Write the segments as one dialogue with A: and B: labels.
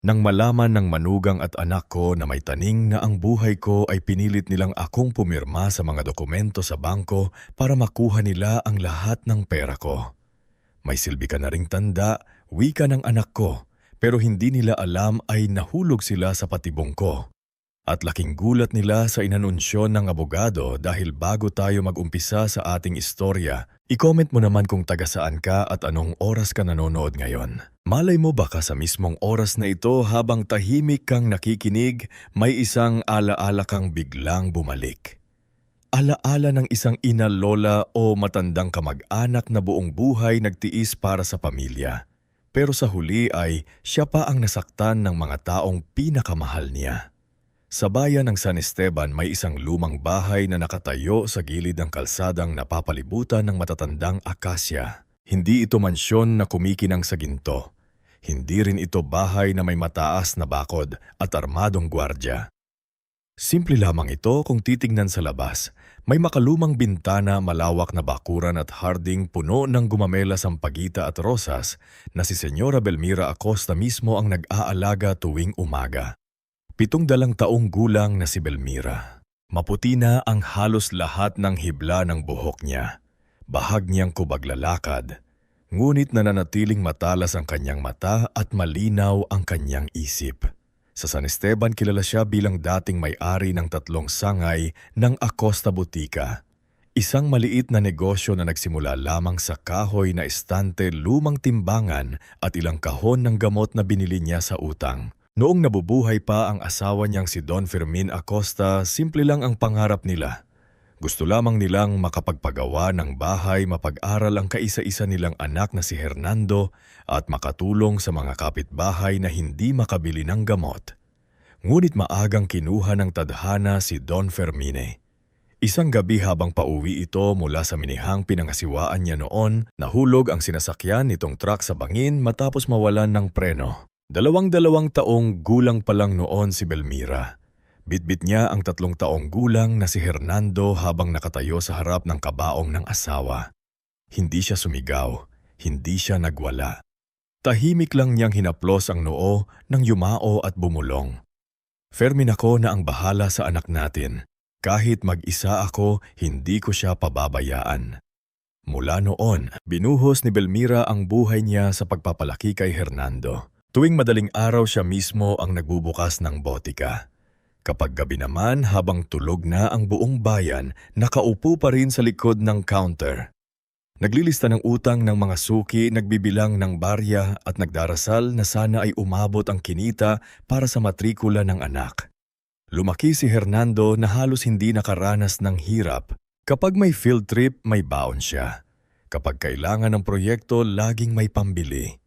A: Nang malaman ng manugang at anak ko na may taning na ang buhay ko ay pinilit nilang akong pumirma sa mga dokumento sa bangko para makuha nila ang lahat ng pera ko. May silbi ka na ring tanda, wika ng anak ko, pero hindi nila alam ay nahulog sila sa patibong ko. At laking gulat nila sa inanunsyon ng abogado dahil bago tayo mag-umpisa sa ating istorya, i-comment mo naman kung taga saan ka at anong oras ka nanonood ngayon. Malay mo baka sa mismong oras na ito habang tahimik kang nakikinig, may isang alaala kang biglang bumalik. Alaala ng isang ina, lola o matandang kamag-anak na buong buhay nagtiis para sa pamilya. Pero sa huli ay siya pa ang nasaktan ng mga taong pinakamahal niya. Sa bayan ng San Esteban may isang lumang bahay na nakatayo sa gilid ng kalsadang napapalibutan ng matatandang akasya. Hindi ito mansyon na kumikinang sa ginto. Hindi rin ito bahay na may mataas na bakod at armadong gwardya. Simple lamang ito kung titignan sa labas. May makalumang bintana, malawak na bakuran at harding puno ng gumamela sampagita at rosas na si Senyora Belmira Acosta mismo ang nag-aalaga tuwing umaga. 72 taong gulang na si Belmira. Maputi na ang halos lahat ng hibla ng buhok niya. Bahag niyang kubaglalakad, ngunit nananatiling matalas ang kanyang mata at malinaw ang kanyang isip. Sa San Esteban kilala siya bilang dating may-ari ng 3 sangay ng Acosta Botica. Isang maliit na negosyo na nagsimula lamang sa kahoy na estante, lumang timbangan at ilang kahon ng gamot na binili niya sa utang. Noong nabubuhay pa ang asawa niyang si Don Fermin Acosta, simple lang ang pangarap nila. Gusto lamang nilang makapagpagawa ng bahay, mapag-aral ang kaisa-isa nilang anak na si Hernando at makatulong sa mga kapitbahay na hindi makabili ng gamot. Ngunit maagang kinuha ng tadhana si Don Fermine. Isang gabi habang pauwi ito mula sa minihang pinangasiwaan niya noon, nahulog ang sinasakyan nitong truck sa bangin matapos mawalan ng preno. 22 taong gulang pa lang noon si Belmira. Bitbit niya ang 3 taong gulang na si Hernando habang nakatayo sa harap ng kabaong ng asawa. Hindi siya sumigaw, hindi siya nagwala. Tahimik lang niyang hinaplos ang noo ng yumao at bumulong. Fermin ako na ang bahala sa anak natin. Kahit mag-isa ako, hindi ko siya pababayaan. Mula noon, binuhos ni Belmira ang buhay niya sa pagpapalaki kay Hernando. Tuwing madaling araw siya mismo ang nagbubukas ng botika. Kapag gabi naman habang tulog na ang buong bayan, nakaupo pa rin sa likod ng counter. Naglilista ng utang ng mga suki, nagbibilang ng barya at nagdarasal na sana ay umabot ang kinita para sa matrikula ng anak. Lumaki si Hernando na halos hindi nakaranas ng hirap. Kapag may field trip, may baon siya. Kapag kailangan ng proyekto, laging may pambili.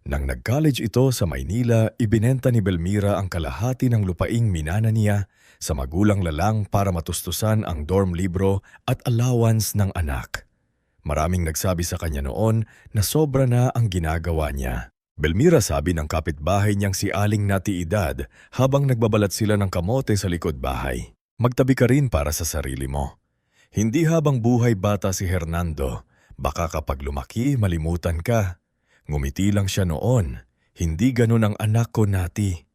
A: Nang nag-college ito sa Maynila, ibinenta ni Belmira ang kalahati ng lupaing minana niya sa magulang lalang para matustusan ang dorm libro at allowance ng anak. Maraming nagsabi sa kanya noon na sobra na ang ginagawa niya. Belmira sabi ng kapitbahay niyang si Aling Natividad habang nagbabalat sila ng kamote sa likod bahay. Magtabi ka rin para sa sarili mo. Hindi habang buhay bata si Hernando, baka kapag lumaki malimutan ka. Ngumiti lang siya noon, hindi ganun ang anak ko, Nati.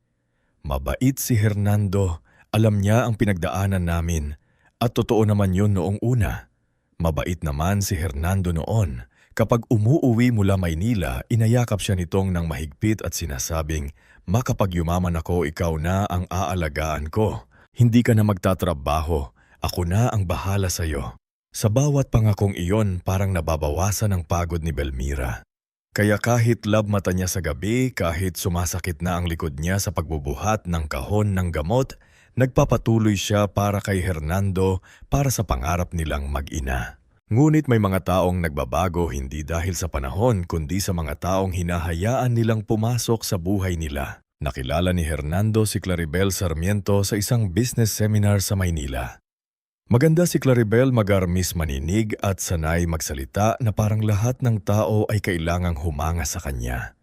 A: Mabait si Hernando, alam niya ang pinagdaanan namin, at totoo naman yun noong una. Mabait naman si Hernando noon. Kapag umuuwi mula Maynila, inayakap siya nitong ng mahigpit at sinasabing, "Makapag yumaman ako, ikaw na ang aalagaan ko. Hindi ka na magtatrabaho, ako na ang bahala sa'yo." Sa bawat pangakong iyon, parang nababawasan ang pagod ni Belmira. Kaya kahit lab mata niya sa gabi, kahit sumasakit na ang likod niya sa pagbubuhat ng kahon ng gamot, nagpapatuloy siya para kay Hernando para sa pangarap nilang mag-ina. Ngunit may mga taong nagbabago hindi dahil sa panahon kundi sa mga taong hinahayaan nilang pumasok sa buhay nila. Nakilala ni Hernando si Claribel Sarmiento sa isang business seminar sa Maynila. Maganda si Claribel, magarmis maninig at sanay magsalita na parang lahat ng tao ay kailangang humanga sa kanya.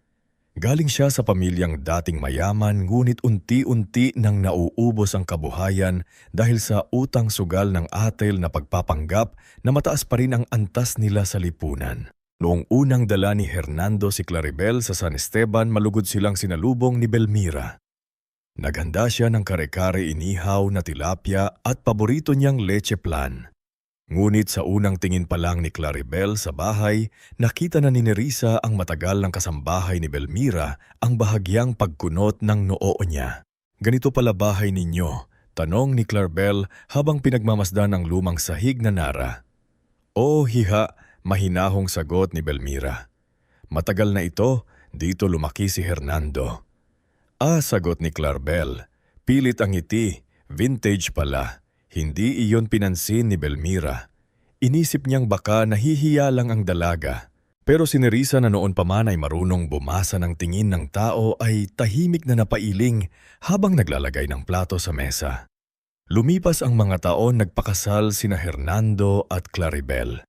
A: Galing siya sa pamilyang dating mayaman ngunit unti-unti nang nauubos ang kabuhayan dahil sa utang sugal ng atel na pagpapanggap na mataas pa rin ang antas nila sa lipunan. Noong unang dala ni Hernando si Claribel sa San Esteban, malugod silang sinalubong ni Belmira. Naghanda siya ng kare-kare inihaw na tilapia at paborito niyang leche plan. Ngunit sa unang tingin pa lang ni Claribel sa bahay, nakita na ni Nerissa ang matagal ng kasambahay ni Belmira ang bahagyang pagkunot ng noo niya. "Ganito pala bahay ninyo?" tanong ni Claribel habang pinagmamasdan ang lumang sahig na nara. "Oh, hiha," mahinahong sagot ni Belmira. "Matagal na ito, dito lumaki si Hernando." "Ah," sagot ni Claribel. Pilit ang ngiti, vintage pala. Hindi iyon pinansin ni Belmira. Inisip niyang baka nahihiya lang ang dalaga. Pero si Nerissa na noon pa man ay marunong bumasa ng tingin ng tao ay tahimik na napailing habang naglalagay ng plato sa mesa. Lumipas ang mga taon, nagpakasal sina Hernando at Claribel.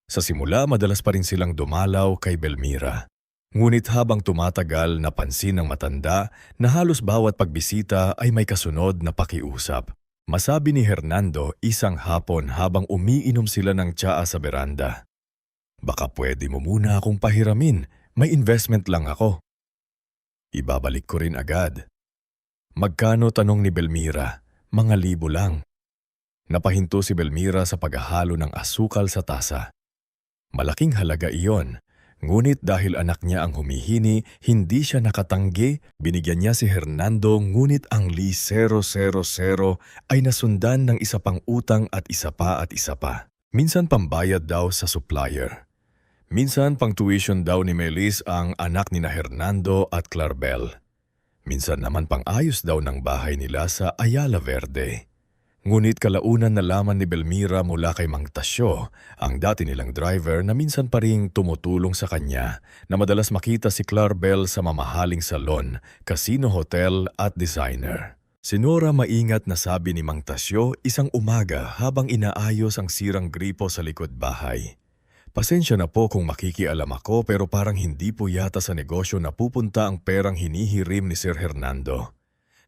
A: Sa simula, madalas pa rin silang dumalaw kay Belmira. Ngunit habang tumatagal, napansin ng matanda na halos bawat pagbisita ay may kasunod na pakiusap. Masabi ni Hernando isang hapon habang umiinom sila ng tsaa sa beranda. "Baka pwede mo muna akong pahiramin, may investment lang ako." "Ibabalik ko rin agad." "Magkano?" tanong ni Belmira. "Mga libo lang." Napahinto si Belmira sa paghahalo ng asukal sa tasa. Malaking halaga iyon. Ngunit dahil anak niya ang humihini, hindi siya nakatanggi. Binigyan niya si Hernando, ngunit ang Li 000 ay nasundan ng isa pang utang at isa pa at isa pa. Minsan pambayad daw sa supplier. Minsan pang tuition daw ni Melis ang anak ni na Hernando at Claribel. Minsan naman pang ayos daw ng bahay nila sa Ayala Verde. Ngunit kalaunan nalaman ni Belmira mula kay Mang Tasyo, ang dati nilang driver na minsan pa ring tumutulong sa kanya, na madalas makita si Claribel sa mamahaling salon, casino hotel at designer. Sinora maingat na sabi ni Mang Tasyo isang umaga habang inaayos ang sirang gripo sa likod bahay. "Pasensya na po kung makikialam ako, pero parang hindi po yata sa negosyo na pupunta ang perang hinihirim ni Sir Hernando."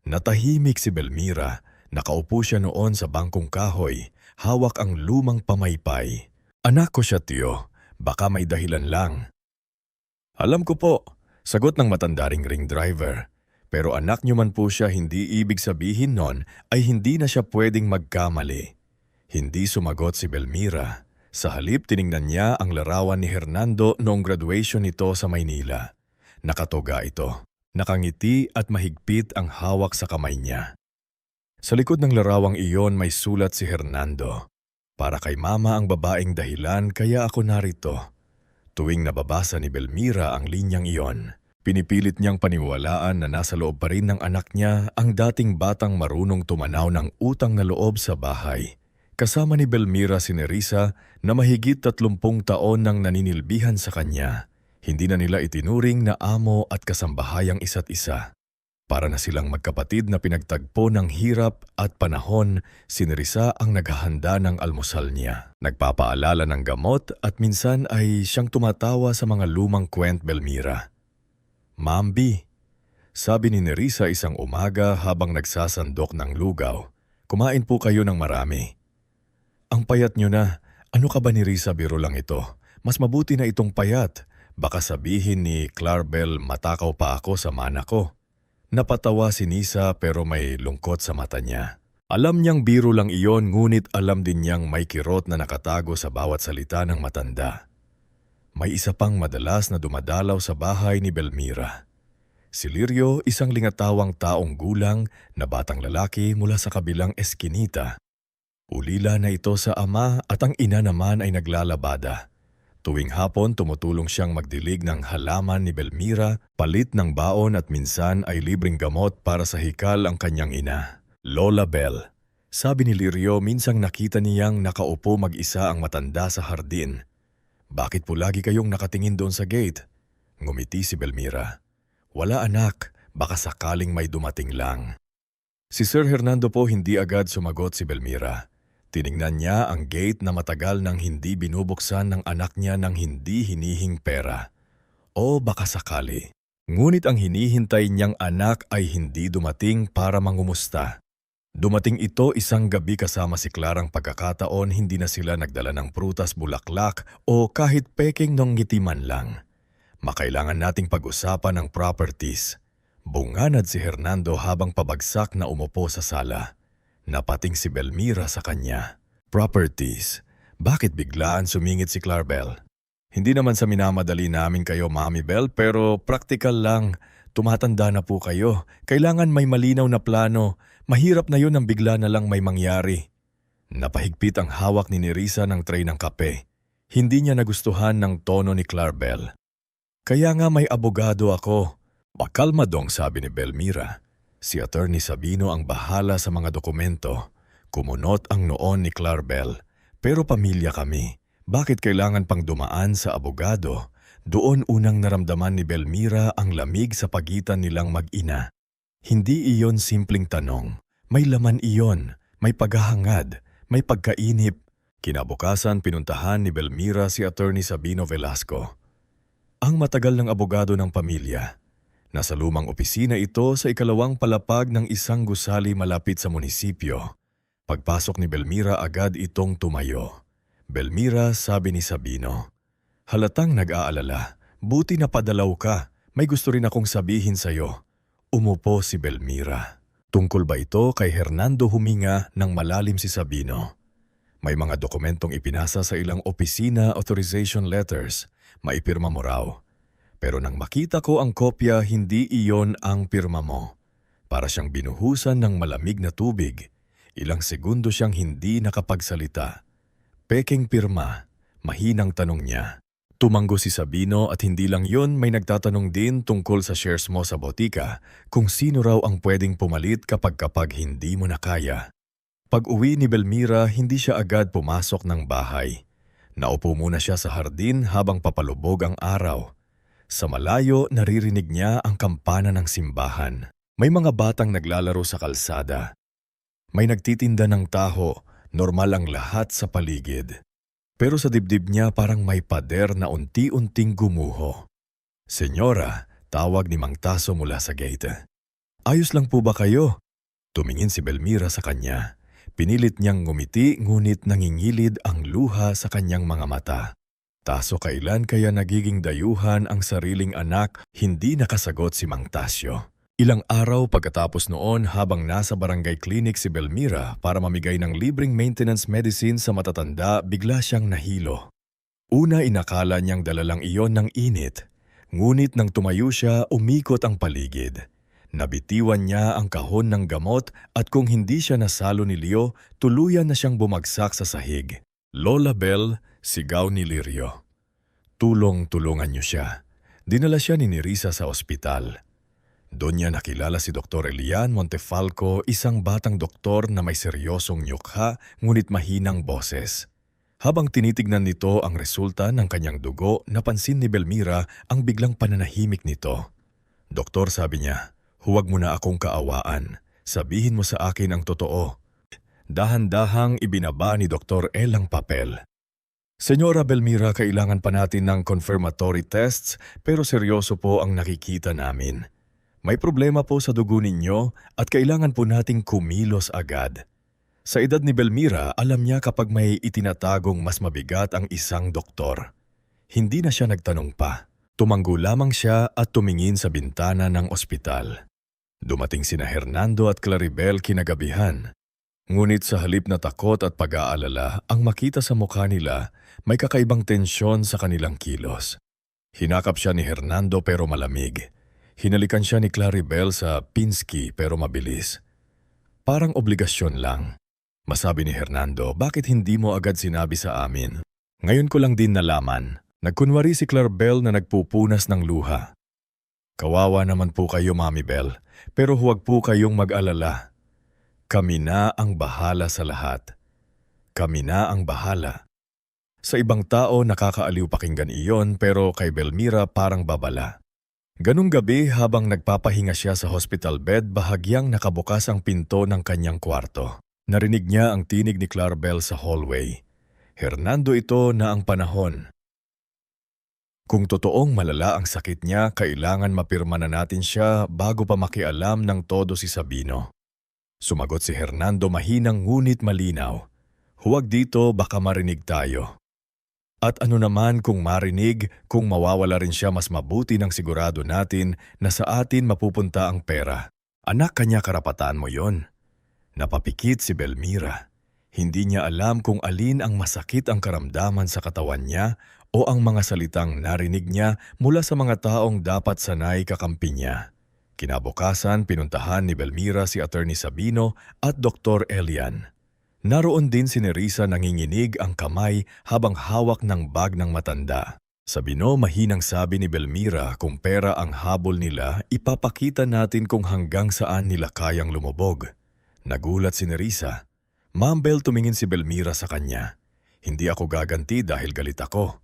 A: Natahimik si Belmira. Nakaupo siya noon sa bangkong kahoy, hawak ang lumang pamaypay. "Anak ko siya, tiyo. Baka may dahilan lang." "Alam ko po," sagot ng matanda ring driver. "Pero anak niyo man po siya, hindi ibig sabihin nun ay hindi na siya pwedeng magkamali." Hindi sumagot si Belmira. Sa halip, tiningnan niya ang larawan ni Hernando noong graduation nito sa Maynila. Nakatoga ito. Nakangiti at mahigpit ang hawak sa kamay niya. Sa likod ng larawang iyon may sulat si Hernando. "Para kay mama ang babaeng dahilan kaya ako narito." Tuwing nababasa ni Belmira ang linyang iyon, pinipilit niyang paniwalaan na nasa loob pa rin ng anak niya ang dating batang marunong tumanaw ng utang na loob sa bahay. Kasama ni Belmira si Nerissa na mahigit 30 taon nang naninilbihan sa kanya. Hindi na nila itinuring na amo at kasambahayang isa't isa. Para na silang magkapatid na pinagtagpo ng hirap at panahon, si Nerissa ang naghahanda ng almusal niya. Nagpapaalala ng gamot at minsan ay siyang tumatawa sa mga lumang kwent Belmira. "Mambi," sabi ni Nerissa isang umaga habang nagsasandok ng lugaw, "kumain po kayo ng marami." "Ang payat niyo na. Ano ka ba ni Nerissa, biro lang ito. Mas mabuti na itong payat. Baka sabihin ni Claribel matakaw pa ako sa mana ko." Napatawa si Nisa pero may lungkot sa mata niya. Alam niyang biro lang iyon, ngunit alam din niyang may kirot na nakatago sa bawat salita ng matanda. May isa pang madalas na dumadalaw sa bahay ni Belmira. Si Lirio, isang lingatawang taong gulang na batang lalaki mula sa kabilang eskinita. Ulila na ito sa ama at ang ina naman ay naglalabada. Tuwing hapon, tumutulong siyang magdilig ng halaman ni Belmira, palit ng baon at minsan ay libreng gamot para sa hikal ang kanyang ina. "Lola Bell," sabi ni Lirio minsang nakita niyang nakaupo mag-isa ang matanda sa hardin. "Bakit po lagi kayong nakatingin doon sa gate?" Ngumiti si Belmira. "Wala anak, baka sakaling may dumating lang." Si Sir Hernando po, hindi agad sumagot si Belmira. Tiningnan niya ang gate na matagal nang hindi binubuksan ng anak niya nang hindi hinihing pera. O baka sakali. Ngunit ang hinihintay niyang anak ay hindi dumating para mangumusta. Dumating ito isang gabi kasama si Clarang pagkakataon hindi na sila nagdala ng prutas, bulaklak o kahit peking ng ngiti man lang. Makailangan nating pag-usapan ang properties. Bunganad si Hernando habang pabagsak na umupo sa sala. Napating si Belmira sa kanya. Properties. Bakit biglaan sumingit si Clarabel? Hindi naman sa minamadali namin kayo, Mami Bell, pero practical lang. Tumatanda na po kayo. Kailangan may malinaw na plano. Mahirap na yun ang bigla na lang may mangyari. Napahigpit ang hawak ni Nerissa ng tray ng kape. Hindi niya nagustuhan ng tono ni Clarabel. Kaya nga may abogado ako. Makalma dong, sabi ni Belmira. Si Attorney Sabino ang bahala sa mga dokumento. Kumunot ang noon ni Clarabel. Pero pamilya kami. Bakit kailangan pang dumaan sa abogado? Doon unang naramdaman ni Belmira ang lamig sa pagitan nilang mag-ina. Hindi iyon simpleng tanong. May laman iyon, may paghahangad, may pagkainip. Kinabukasan pinuntahan ni Belmira si Attorney Sabino Velasco. Ang matagal ng abogado ng pamilya. Nasa lumang opisina ito sa ikalawang palapag ng isang gusali malapit sa munisipyo. Pagpasok ni Belmira agad itong tumayo. Belmira, sabi ni Sabino. Halatang nag-aalala. Buti na padalaw ka. May gusto rin akong sabihin sa'yo. Umupo si Belmira. Tungkol ba ito kay Hernando? Huminga ng malalim si Sabino. May mga dokumentong ipinasa sa ilang opisina, authorization letters. Maipirma mo raw. Pero nang makita ko ang kopya, hindi iyon ang pirma mo. Para siyang binuhusan ng malamig na tubig. Ilang segundo siyang hindi nakapagsalita. Peking pirma, mahinang tanong niya. Tumanggo si Sabino at hindi lang yun, may nagtatanong din tungkol sa shares mo sa botika kung sino raw ang pwedeng pumalit kapag hindi mo na kaya. Pag-uwi ni Belmira, hindi siya agad pumasok ng bahay. Naupo muna siya sa hardin habang papalubog ang araw. Sa malayo, naririnig niya ang kampana ng simbahan. May mga batang naglalaro sa kalsada. May nagtitinda ng taho, normal ang lahat sa paligid. Pero sa dibdib niya parang may pader na unti-unting gumuho. Senyora, tawag ni Mang Taso mula sa gate. Ayos lang po ba kayo? Tumingin si Belmira sa kanya. Pinilit niyang ngumiti ngunit nangingilid ang luha sa kanyang mga mata. Taso, kailan kaya nagiging dayuhan ang sariling anak? Hindi nakasagot si Mang Tasyo. Ilang araw pagkatapos noon, habang nasa barangay clinic si Belmira para mamigay ng libreng maintenance medicine sa matatanda, bigla siyang nahilo. Una, inakala niyang dala lang iyon ng init. Ngunit nang tumayo siya, umikot ang paligid. Nabitiwan niya ang kahon ng gamot at kung hindi siya nasalo ni Leo, tuluyan na siyang bumagsak sa sahig. Lola Bell, sigaw ni Lirio. Tulong-tulungan niyo siya. Dinala siya ni Nerissa sa ospital. Doon niya nakilala si Dr. Elian Montefalco, isang batang doktor na may seryosong nyukha ngunit mahinang boses. Habang tinitignan nito ang resulta ng kanyang dugo, napansin ni Belmira ang biglang pananahimik nito. Doktor, sabi niya, huwag mo na akong kaawaan. Sabihin mo sa akin ang totoo. Dahan-dahang ibinaba ni Dr. El ang papel. Senyora Belmira, kailangan pa natin ng confirmatory tests pero seryoso po ang nakikita namin. May problema po sa dugo ninyo at kailangan po nating kumilos agad. Sa edad ni Belmira, alam niya kapag may itinatagong mas mabigat ang isang doktor. Hindi na siya nagtanong pa. Tumanggo lamang siya at tumingin sa bintana ng ospital. Dumating sina Hernando at Claribel kinagabihan. Ngunit sa halip na takot at pag-aalala, ang makita sa mukha nila, may kakaibang tensyon sa kanilang kilos. Hinakap siya ni Hernando pero malamig. Hinalikan siya ni Claribel sa pinski pero mabilis. Parang obligasyon lang. Masabi ni Hernando, bakit hindi mo agad sinabi sa amin? Ngayon ko lang din nalaman. Nagkunwari si Claribel na nagpupunas ng luha. Kawawa naman po kayo, Mami Bell, pero huwag po kayong mag-alala. Kami na ang bahala sa lahat. Kami na ang bahala. Sa ibang tao nakakaaliw pakinggan iyon pero kay Belmira parang babala. Ganung gabi habang nagpapahinga siya sa hospital bed, bahagyang nakabukas ang pinto ng kanyang kwarto. Narinig niya ang tinig ni Clarabel sa hallway. Hernando ito na ang panahon. Kung totoong malala ang sakit niya, kailangan mapirma na natin siya bago pa makialam ng todo si Sabino. Sumagot si Hernando mahinang ngunit malinaw. Huwag dito, baka marinig tayo. At ano naman kung marinig, kung mawawala rin siya, mas mabuti nang sigurado natin na sa atin mapupunta ang pera. Anak, kanya karapatan mo yon. Napapikit si Belmira. Hindi niya alam kung alin ang masakit ang karamdaman sa katawan niya o ang mga salitang narinig niya mula sa mga taong dapat sanay kakampi niya. Kinabukasan, pinuntahan ni Belmira si Attorney Sabino at Dr. Elian. Naroon din si Nerissa, nanginginig ang kamay habang hawak ng bag ng matanda. Sabino, mahinang sabi ni Belmira, kung pera ang habol nila, ipapakita natin kung hanggang saan nila kayang lumubog. Nagulat si Nerissa. Ma'am Bel, tumingin si Belmira sa kanya. Hindi ako gaganti dahil galit ako.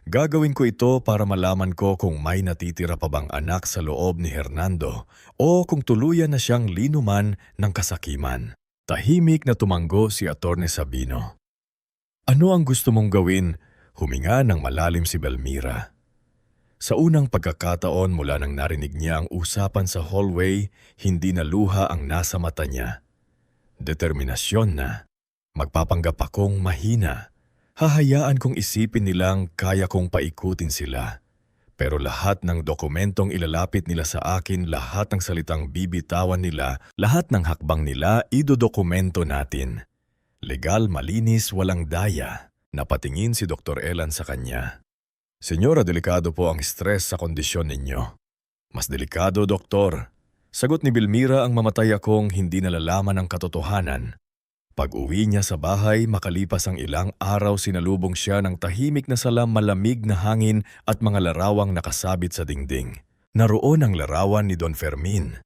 A: Gagawin ko ito para malaman ko kung may natitira pa bang anak sa loob ni Hernando o kung tuluyan na siyang linuman ng kasakiman. Tahimik na tumanggo si Attorney Sabino. Ano ang gusto mong gawin? Huminga ng malalim si Belmira. Sa unang pagkakataon mula nang narinig niya ang usapan sa hallway, hindi na luha ang nasa mata niya. Determinasyon na. Magpapanggap akong mahina. Hahayaan kong isipin nilang kaya kong paikutin sila. Pero lahat ng dokumentong ilalapit nila sa akin, lahat ng salitang bibitawan nila, lahat ng hakbang nila, idodokumento natin. Legal, malinis, walang daya. Napatingin si Dr. Elan sa kanya. Senyora, delikado po ang stress sa kondisyon ninyo. Mas delikado, doktor. Sagot ni Belmira, ang mamatay akong hindi nalalaman ang katotohanan. Pag-uwi niya sa bahay, makalipas ang ilang araw, sinalubong siya ng tahimik na salam, malamig na hangin at mga larawang nakasabit sa dingding. Naroon ang larawan ni Don Fermin.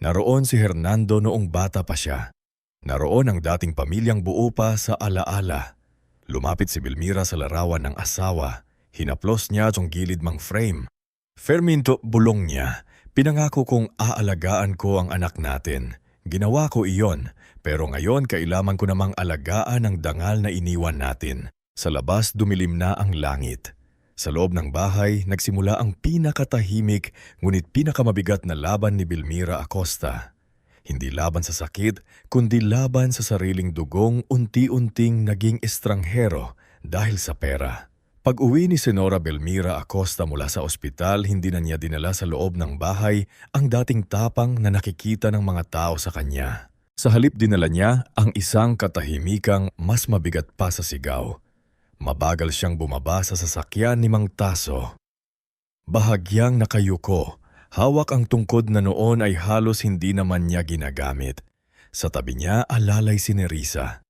A: Naroon si Hernando noong bata pa siya. Naroon ang dating pamilyang buo pa sa alaala. Lumapit si Belmira sa larawan ng asawa. Hinaplos niya ang gilid mang frame. Fermin, to, bulong niya. Pinangako kong aalagaan ko ang anak natin. Ginawa ko iyon, pero ngayon kailangan ko namang alagaan ang dangal na iniwan natin. Sa labas, dumilim na ang langit. Sa loob ng bahay, nagsimula ang pinakatahimik ngunit pinakamabigat na laban ni Belmira Acosta. Hindi laban sa sakit, kundi laban sa sariling dugong, unti-unting naging estranghero dahil sa pera. Pag-uwi ni Senora Belmira Acosta mula sa ospital, hindi na niya dinala sa loob ng bahay ang dating tapang na nakikita ng mga tao sa kanya. Sa halip, dinala niya ang isang katahimikang mas mabigat pa sa sigaw. Mabagal siyang bumaba sa sasakyan ni Mang Taso. Bahagyang nakayuko, hawak ang tungkod na noon ay halos hindi naman niya ginagamit. Sa tabi niya, alalay si Nerissa.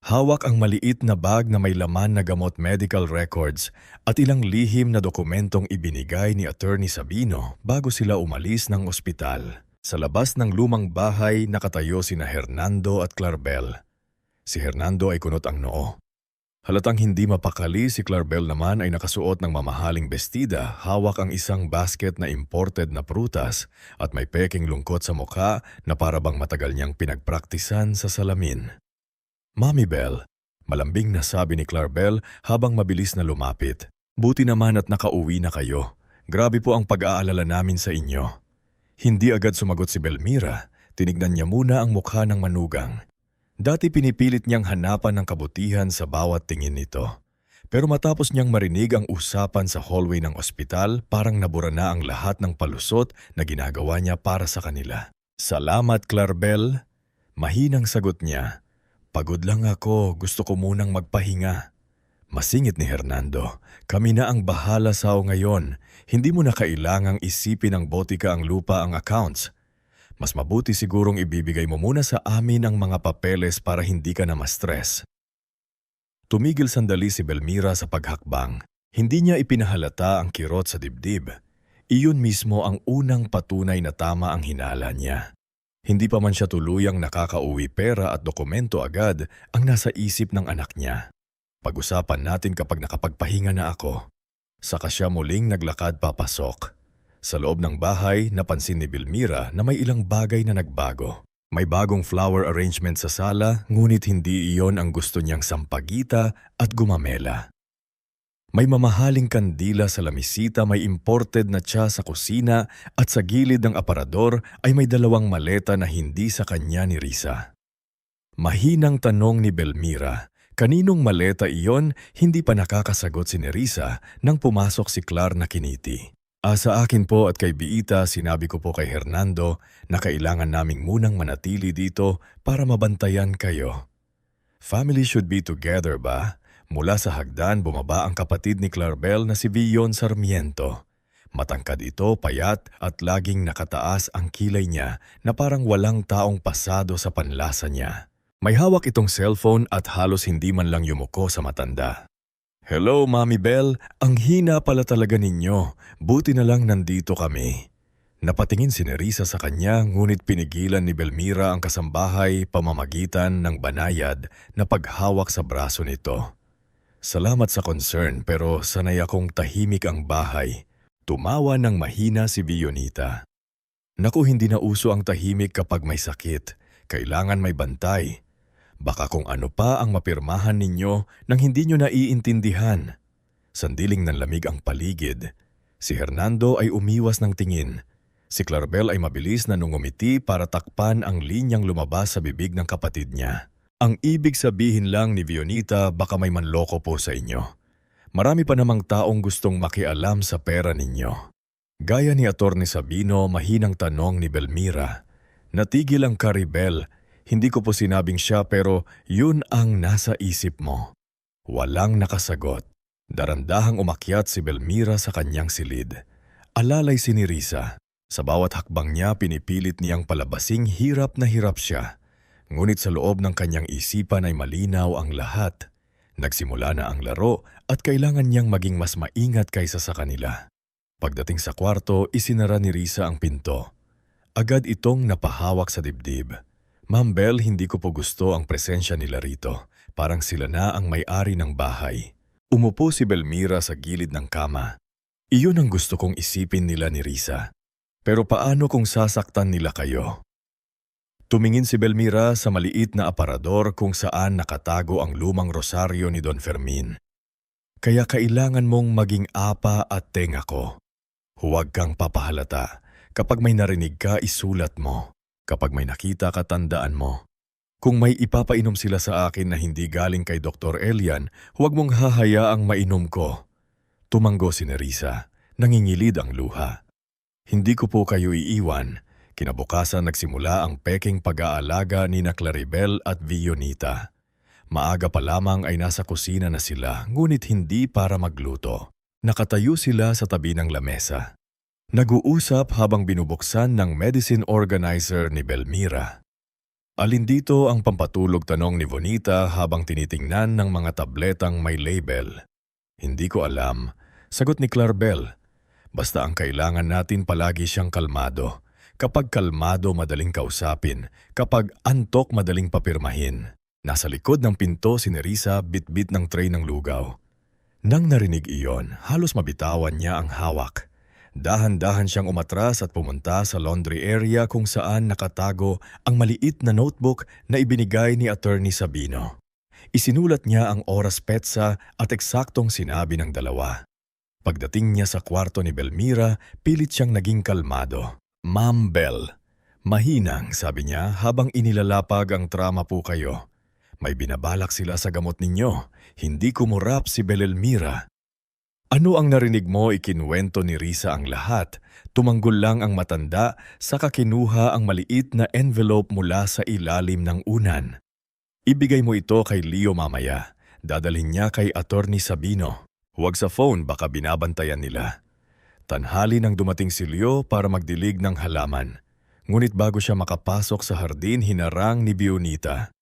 A: Hawak ang maliit na bag na may laman na gamot, medical records at ilang lihim na dokumentong ibinigay ni Attorney Sabino bago sila umalis ng ospital. Sa labas ng lumang bahay, nakatayo sina Hernando at Clarbel. Si Hernando ay kunot ang noo. Halatang hindi mapakali, si Clarbel naman ay nakasuot ng mamahaling bestida, hawak ang isang basket na imported na prutas at may peking lungkot sa mukha na parabang matagal niyang pinagpraktisan sa salamin. Mami Bell, malambing na sabi ni Clarbel habang mabilis na lumapit. Buti naman at nakauwi na kayo. Grabe po ang pag-aalala namin sa inyo. Hindi agad sumagot si Belmira. Tinignan niya muna ang mukha ng manugang. Dati pinipilit niyang hanapan ng kabutihan sa bawat tingin nito. Pero matapos niyang marinig ang usapan sa hallway ng ospital, parang nabura na ang lahat ng palusot na ginagawa niya para sa kanila. Salamat, Clarbel. Mahinang sagot niya. Pagod lang ako, gusto ko munang magpahinga. Masingit ni Hernando, kami na ang bahala sa ngayon. Hindi mo na kailangang isipin ng botika ang lupa ang accounts. Mas mabuti sigurong ibibigay mo muna sa amin ang mga papeles para hindi ka na ma-stress. Tumigil sandali si Belmira sa paghakbang. Hindi niya ipinahalata ang kirot sa dibdib. Iyon mismo ang unang patunay na tama ang hinala niya. Hindi pa man siya tuluyang nakakauwi, pera at dokumento agad ang nasa isip ng anak niya. Pag-usapan natin kapag nakapagpahinga na ako. Saka siya muling naglakad papasok. Sa loob ng bahay, napansin ni Belmira na may ilang bagay na nagbago. May bagong flower arrangement sa sala, ngunit hindi iyon ang gusto niyang sampagita at gumamela. May mamahaling kandila sa lamisita, may imported na tsa sa kusina at sa gilid ng aparador ay may 2 maleta na hindi sa kanya ni Risa. Mahinang tanong ni Belmira, kaninong maleta iyon? Hindi pa nakakasagot si Nerissa nang pumasok si Clar na kiniti. Sa akin po at kay Biita, sinabi ko po kay Hernando na kailangan naming munang manatili dito para mabantayan kayo. Family should be together ba? Mula sa hagdan bumaba ang kapatid ni Clarabel na si Vion Sarmiento. Matangkad ito, payat at laging nakataas ang kilay niya na parang walang taong pasado sa panlasa niya. May hawak itong cellphone at halos hindi man lang yumuko sa matanda. "Hello, Mami Bel. Ang hina pala talaga ninyo. Buti na lang nandito kami." Napatingin si Nerissa sa kanya ngunit pinigilan ni Belmira ang kasambahay pamamagitan ng banayad na paghawak sa braso nito. "Salamat sa concern pero sanay akong tahimik ang bahay." Tumawa ng mahina si Vionita. "Naku, hindi na uso ang tahimik kapag may sakit. Kailangan may bantay. Baka kung ano pa ang mapirmahan ninyo nang hindi nyo naiintindihan." Sandiling nanlamig ang paligid. Si Hernando ay umiwas ng tingin. Si Clarabel ay mabilis na nungumiti para takpan ang linyang lumabas sa bibig ng kapatid niya. "Ang ibig sabihin lang ni Vionita, baka may manloko po sa inyo. Marami pa namang taong gustong makialam sa pera ninyo." Gaya ni Atty. Sabino, mahinang tanong ni Belmira. "Natigil ang Caribel. Hindi ko po sinabing siya pero yun ang nasa isip mo." Walang nakasagot. Darandahang umakyat si Belmira sa kanyang silid. Alalay si Nerissa. Sa bawat hakbang niya pinipilit niyang palabasing hirap na hirap siya. Ngunit sa loob ng kanyang isipan ay malinaw ang lahat. Nagsimula na ang laro at kailangan niyang maging mas maingat kaysa sa kanila. Pagdating sa kwarto, isinara ni Risa ang pinto. Agad itong napahawak sa dibdib. "Ma'am Bel, hindi ko po gusto ang presensya nila rito. Parang sila na ang may-ari ng bahay." Umupo si Belmira sa gilid ng kama. "Iyon ang gusto kong isipin nila ni Risa. Pero paano kung sasaktan nila kayo?" Tumingin si Belmira sa maliit na aparador kung saan nakatago ang lumang rosaryo ni Don Fermin. "Kaya kailangan mong maging apa at tenga ko. Huwag kang papahalata. Kapag may narinig ka, isulat mo. Kapag may nakita ka, tandaan mo. Kung may ipapainom sila sa akin na hindi galing kay Dr. Elian, huwag mong hahayaang mainom ko." Tumanggo si Nerissa. Nangingilid ang luha. "Hindi ko po kayo iiwan." Kinabukasan nagsimula ang peking pag-aalaga ni na Claribel at Vionita. Maaga pa lamang ay nasa kusina na sila, ngunit hindi para magluto. Nakatayo sila sa tabi ng lamesa. Nag-uusap habang binubuksan ng medicine organizer ni Belmira. "Alin dito ang pampatulog?" tanong ni Bonita habang tinitingnan ng mga tabletang may label. "Hindi ko alam," sagot ni Clarabel. "Basta ang kailangan natin palagi siyang kalmado. Kapag kalmado, madaling kausapin. Kapag antok, madaling papirmahin." Nasa likod ng pinto si Nerissa, bitbit ng tray ng lugaw. Nang narinig iyon, halos mabitawan niya ang hawak. Dahan-dahan siyang umatras at pumunta sa laundry area kung saan nakatago ang maliit na notebook na ibinigay ni Atty. Sabino. Isinulat niya ang oras petsa at eksaktong sinabi ng dalawa. Pagdating niya sa kwarto ni Belmira, pilit siyang naging kalmado. "Ma'am Bel, mahinang," sabi niya habang inilalapag ang trama po kayo. "May binabalak sila sa gamot ninyo." Hindi kumurap si Belelmira. "Ano ang narinig mo?" Ikinuwento ni Risa ang lahat. Tumanggol lang ang matanda, saka kinuha ang maliit na envelope mula sa ilalim ng unan. "Ibigay mo ito kay Leo mamaya. Dadalhin niya kay Atty. Sabino. Huwag sa phone, baka binabantayan nila." Tanghali nang dumating si Leo para magdilig ng halaman. Ngunit bago siya makapasok sa hardin, hinarang ni Vionita.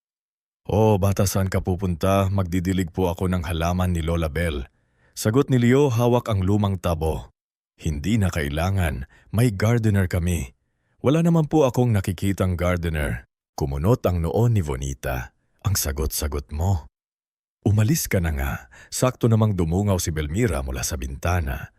A: "Oh, bata, saan ka pupunta? Magdidilig po ako ng halaman ni Lola Bel." Sagot ni Leo, hawak ang lumang tabo. "Hindi na kailangan. May gardener kami." "Wala naman po akong nakikitang gardener." Kumunot ang noon ni Bonita. "Ang sagot-sagot mo." "Umalis ka na nga." Sakto namang dumungaw si Belmira mula sa bintana.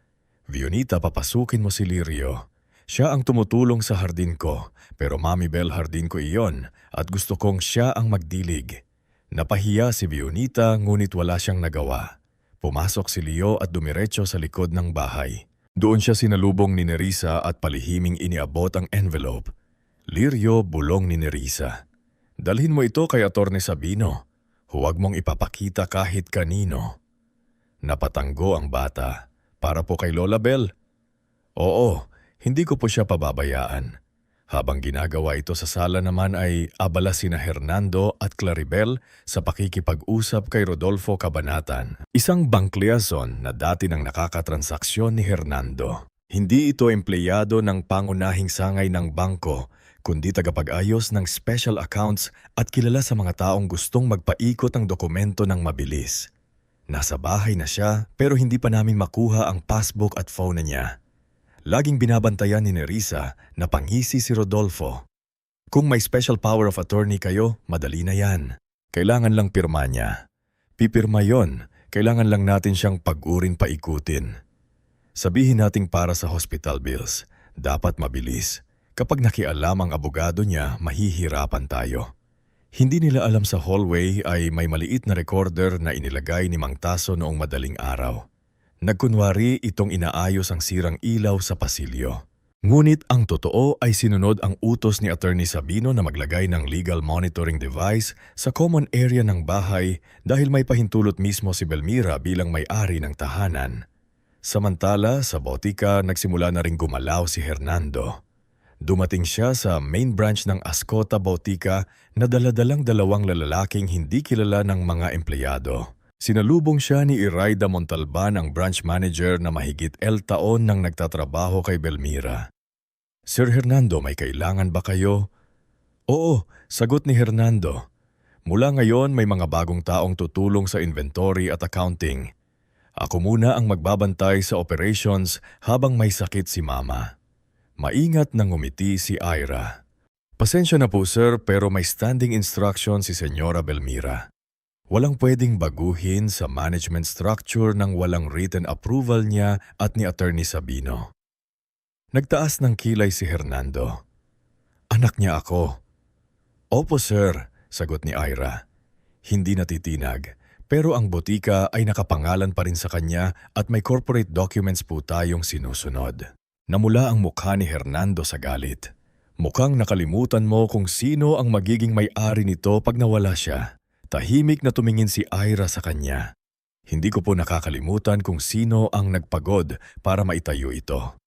A: "Vionita, papasukin mo si Lirio. Siya ang tumutulong sa hardin ko, pero Mami Bel, hardin ko iyon at gusto kong siya ang magdilig." Napahiya si Vionita ngunit wala siyang nagawa. Pumasok si Leo at dumiretso sa likod ng bahay. Doon siya sinalubong ni Nerissa at palihiming iniabot ang envelope. Lirio, bulong ni Nerissa. Dalhin mo ito kay Atty. Sabino. Huwag mong ipapakita kahit kanino. Napatanggo ang bata. Para po kay Lola Bell. Oo, hindi ko po siya pababayaan. Habang ginagawa ito sa sala naman ay abala sina Hernando at Claribel sa pakikipag-usap kay Rodolfo Cabanatan, isang bangkliason na dati nang nakakatransaksyon ni Hernando. Hindi ito empleyado ng pangunahing sangay ng bangko, kundi tagapag-ayos ng special accounts at kilala sa mga taong gustong magpaikot ng dokumento ng mabilis. Nasa bahay na siya pero hindi pa namin makuha ang passbook at phone niya. Laging binabantayan ni Nerissa na pangisi si Rodolfo. Kung may special power of attorney kayo, madali na yan. Kailangan lang pirma niya. Pipirma yon, kailangan lang natin siyang pag-urin paikutin. Sabihin nating para sa hospital bills, dapat mabilis. Kapag nakialam ang abogado niya, mahihirapan tayo. Hindi nila alam sa hallway ay may maliit na recorder na inilagay ni Mang Taso noong madaling araw. Nagkunwari itong inaayos ang sirang ilaw sa pasilyo. Ngunit ang totoo ay sinunod ang utos ni Atty. Sabino na maglagay ng legal monitoring device sa common area ng bahay dahil may pahintulot mismo si Belmira bilang may-ari ng tahanan. Samantala, sa botika nagsimula na ring gumalaw si Hernando. Dumating siya sa main branch ng Ascota Botica na daladalang dalawang lalaking hindi kilala ng mga empleyado. Sinalubong siya ni Iraida Montalban, ang branch manager na mahigit taon nang nagtatrabaho kay Belmira. Sir Hernando, may kailangan ba kayo? Oo, sagot ni Hernando. Mula ngayon may mga bagong taong tutulong sa inventory at accounting. Ako muna ang magbabantay sa operations habang may sakit si Mama. Maingat nang ngumiti si Ira. Pasensya na po sir, pero may standing instruction si Senyora Belmira. Walang pwedeng baguhin sa management structure nang walang written approval niya at ni Atty. Sabino. Nagtaas ng kilay si Hernando. Anak niya ako. Opo sir, sagot ni Ira. Hindi natitinag, pero ang botika ay nakapangalan pa rin sa kanya at may corporate documents po tayong sinusunod. Namula ang mukha ni Hernando sa galit. Mukhang nakalimutan mo kung sino ang magiging may-ari nito pag nawala siya. Tahimik na tumingin si Ira sa kanya. Hindi ko po nakakalimutan kung sino ang nagpagod para maitayo ito.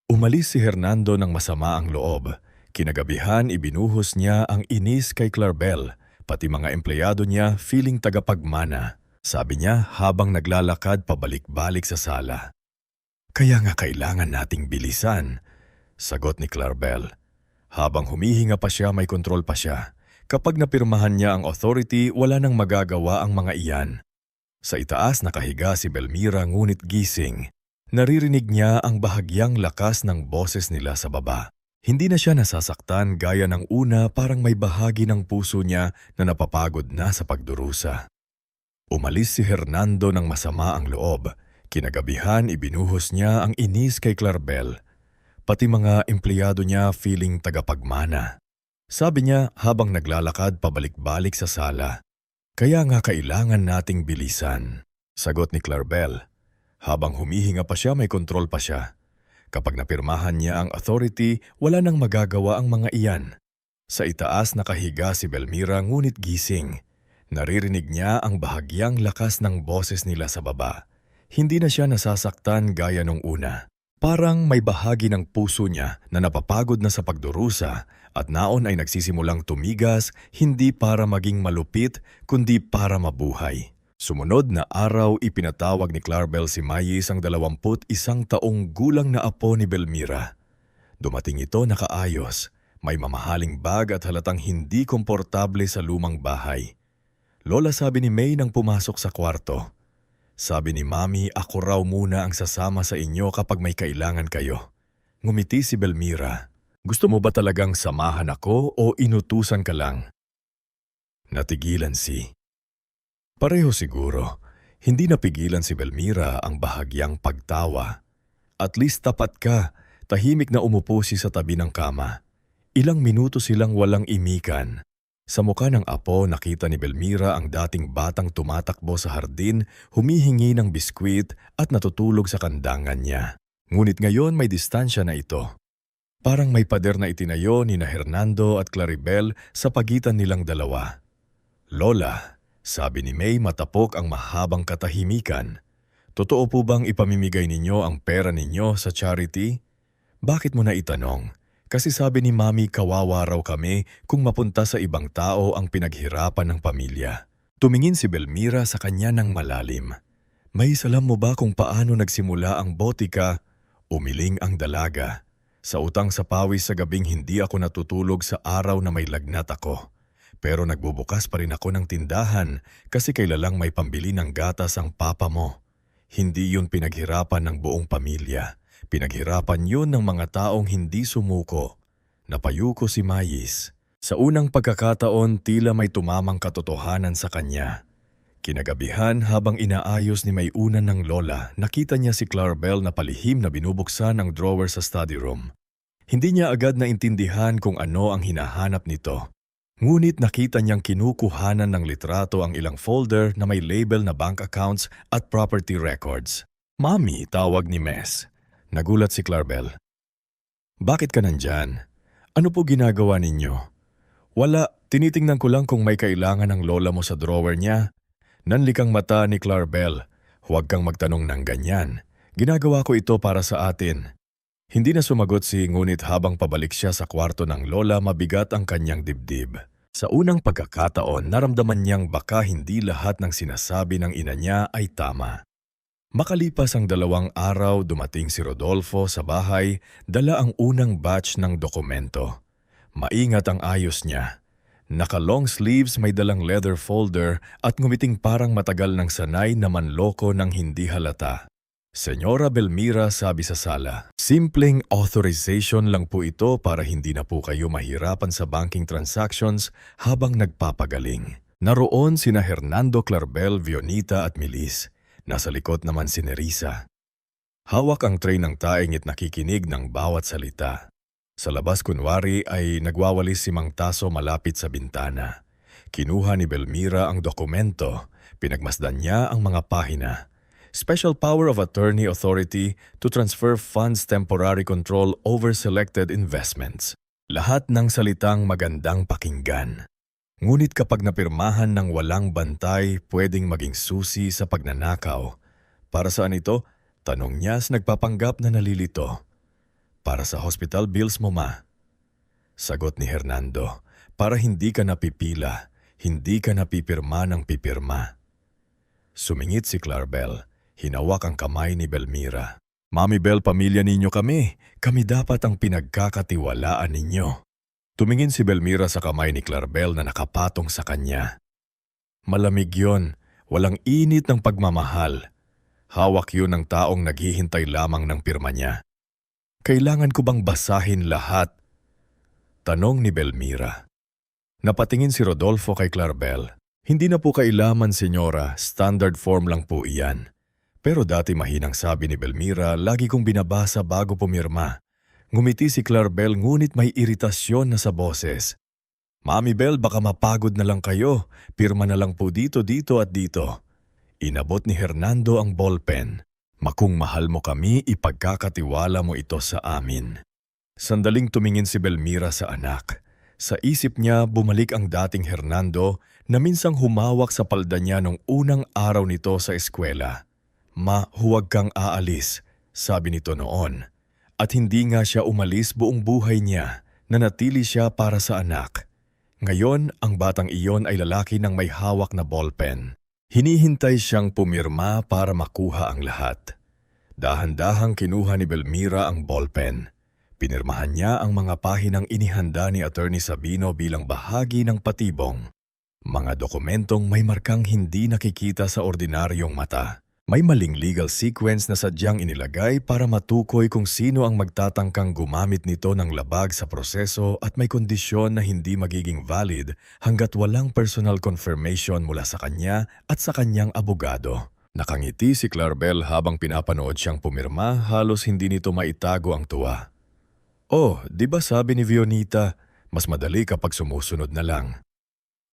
A: Umalis si Hernando ng masama ang loob. Kinagabihan ibinuhos niya ang inis kay Claribel, pati mga empleyado niya feeling tagapagmana. Sabi niya habang naglalakad pabalik-balik sa sala. Kaya nga kailangan nating bilisan, sagot ni Claribel. Habang humihinga pa siya, may kontrol pa siya. Kapag napirmahan niya ang authority, wala nang magagawa ang mga iyan. Sa itaas nakahiga si Belmira ngunit gising. Naririnig niya ang bahagyang lakas ng boses nila sa baba. Hindi na siya nasasaktan gaya ng una, parang may bahagi ng puso niya na napapagod na sa pagdurusa. Umalis si Hernando ng masama ang loob. Kinagabihan ibinuhos niya ang inis kay Claribel. Pati mga empleyado niya feeling tagapagmana. Sabi niya habang naglalakad pabalik-balik sa sala. Kaya nga kailangan nating bilisan, sagot ni Claribel. Habang humihinga pa siya, may kontrol pa siya. Kapag napirmahan niya ang authority, wala nang magagawa ang mga iyan. Sa itaas nakahiga si Belmira ngunit gising. Naririnig niya ang bahagyang lakas ng boses nila sa baba. Hindi na siya nasasaktan gaya nung una. Parang may bahagi ng puso niya na napapagod na sa pagdurusa at naon ay nagsisimulang tumigas, hindi para maging malupit kundi para mabuhay. Sumunod na araw ipinatawag ni Claribel si Mayis, ang 21 taong gulang na apo ni Belmira. Dumating ito nakaayos, may mamahaling bag at halatang hindi komportable sa lumang bahay. Lola, sabi ni May nang pumasok sa kwarto. Sabi ni Mami, ako raw muna ang sasama sa inyo kapag may kailangan kayo. Ngumiti si Belmira. Gusto mo ba talagang samahan ako o inutusan ka lang? Natigilan si. Pareho siguro. Hindi napigilan si Belmira ang bahagyang pagtawa. At least tapat ka. Tahimik na umupo si sa tabi ng kama. Ilang minuto silang walang imikan. Sa mukha ng apo, nakita ni Belmira ang dating batang tumatakbo sa hardin, humihingi ng biskwit at natutulog sa kandangan niya. Ngunit ngayon may distansya na ito. Parang may pader na itinayo ni na Hernando at Claribel sa pagitan nilang dalawa. Lola, sabi ni May matapok ang mahabang katahimikan. Totoo po bang ipamimigay ninyo ang pera ninyo sa charity? Bakit mo na itanong? Kasi sabi ni Mami kawawa raw kami kung mapunta sa ibang tao ang pinaghirapan ng pamilya. Tumingin si Belmira sa kanya ng malalim. May salam mo ba kung paano nagsimula ang botika? Umiling ang dalaga. Sa utang sa pawis sa gabing hindi ako natutulog sa araw na may lagnat ako. Pero nagbubukas pa rin ako ng tindahan kasi kailalang may pambili ng gatas ang papa mo. Hindi yun pinaghirapan ng buong pamilya. Pinaghirapan yun ng mga taong hindi sumuko. Napayuko si Mayis. Sa unang pagkakataon, tila may tumamang katotohanan sa kanya. Kinagabihan habang inaayos ni Mayunan ng lola, nakita niya si Claribel na palihim na binubuksan ang drawer sa study room. Hindi niya agad naintindihan kung ano ang hinahanap nito. Ngunit nakita niyang kinukuhanan ng litrato ang ilang folder na may label na bank accounts at property records. Mami, tawag ni Mes. Nagulat si Claribel. Bakit ka nandyan? Ano po ginagawa ninyo? Wala, tinitingnan ko lang kung may kailangan ng lola mo sa drawer niya. Nanlikang mata ni Claribel. Huwag kang magtanong ng ganyan. Ginagawa ko ito para sa atin. Hindi na sumagot si ngunit habang pabalik siya sa kwarto ng lola mabigat ang kanyang dibdib. Sa unang pagkakataon, naramdaman niyang baka hindi lahat ng sinasabi ng ina niya ay tama. Makalipas ang 2 araw, dumating si Rodolfo sa bahay, dala ang unang batch ng dokumento. Maingat ang ayos niya. Naka-long sleeves, may dalang leather folder at ngumiting parang matagal ng sanay na manloko ng hindi halata. Senyora Belmira, sabi sa sala, simpleng authorization lang po ito para hindi na po kayo mahirapan sa banking transactions habang nagpapagaling. Naroon sina Hernando, Claribel, Vionita at Milis. Nasa likod naman si Nerissa. Hawak ang tray ng taing at nakikinig ng bawat salita. Sa labas kunwari ay nagwawalis si Mang Taso malapit sa bintana. Kinuha ni Belmira ang dokumento, pinagmasdan niya ang mga pahina. Special Power of Attorney Authority to transfer funds temporary control over selected investments. Lahat ng salitang magandang pakinggan. Ngunit kapag napirmahan ng walang bantay, pwedeng maging susi sa pagnanakaw. Para saan ito? Tanong niya sa nagpapanggap na nalilito. Para sa hospital bills mo, ma. Sagot ni Hernando, para hindi ka napipila, hindi ka napipirma ng pipirma. Sumingit si Claribel, hinawak ang kamay ni Belmira. Mami Bel, pamilya ninyo kami. Kami dapat ang pinagkakatiwalaan ninyo. Tumingin si Belmira sa kamay ni Claribel na nakapatong sa kanya. Malamig yon, walang init ng pagmamahal. Hawak yun ng taong naghihintay lamang ng pirma niya. Kailangan ko bang basahin lahat? Tanong ni Belmira. Napatingin si Rodolfo kay Claribel. Hindi na po kailaman, senyora, standard form lang po iyan. Pero dati mahinang sabi ni Belmira, lagi kong binabasa bago pumirma. Ngumiti si Claribel ngunit may iritasyon na sa boses. Mami Bel, baka mapagod na lang kayo. Pirma na lang po dito at dito. Inabot ni Hernando ang ballpen. Makung mahal mo kami, ipagkakatiwala mo ito sa amin. Sandaling tumingin si Belmira sa anak. Sa isip niya bumalik ang dating Hernando na minsang humawak sa palda niya nung unang araw nito sa eskwela. Ma, huwag kang aalis, sabi nito noon. At hindi nga siya umalis buong buhay niya, nanatili siya para sa anak. Ngayon, ang batang iyon ay lalaki ng may hawak na ballpen. Hinihintay siyang pumirma para makuha ang lahat. Dahan-dahang kinuha ni Belmira ang ballpen. Pinirmahan niya ang mga pahinang inihanda ni Attorney Sabino bilang bahagi ng patibong. Mga dokumentong may markang hindi nakikita sa ordinaryong mata. May maling legal sequence na sadyang inilagay para matukoy kung sino ang magtatangkang gumamit nito ng labag sa proseso at may kondisyon na hindi magiging valid hanggat walang personal confirmation mula sa kanya at sa kanyang abogado. Nakangiti si Claribel habang pinapanood siyang pumirma, halos hindi nito maitago ang tuwa. Oh, di ba sabi ni Vionita, mas madali kapag sumusunod na lang.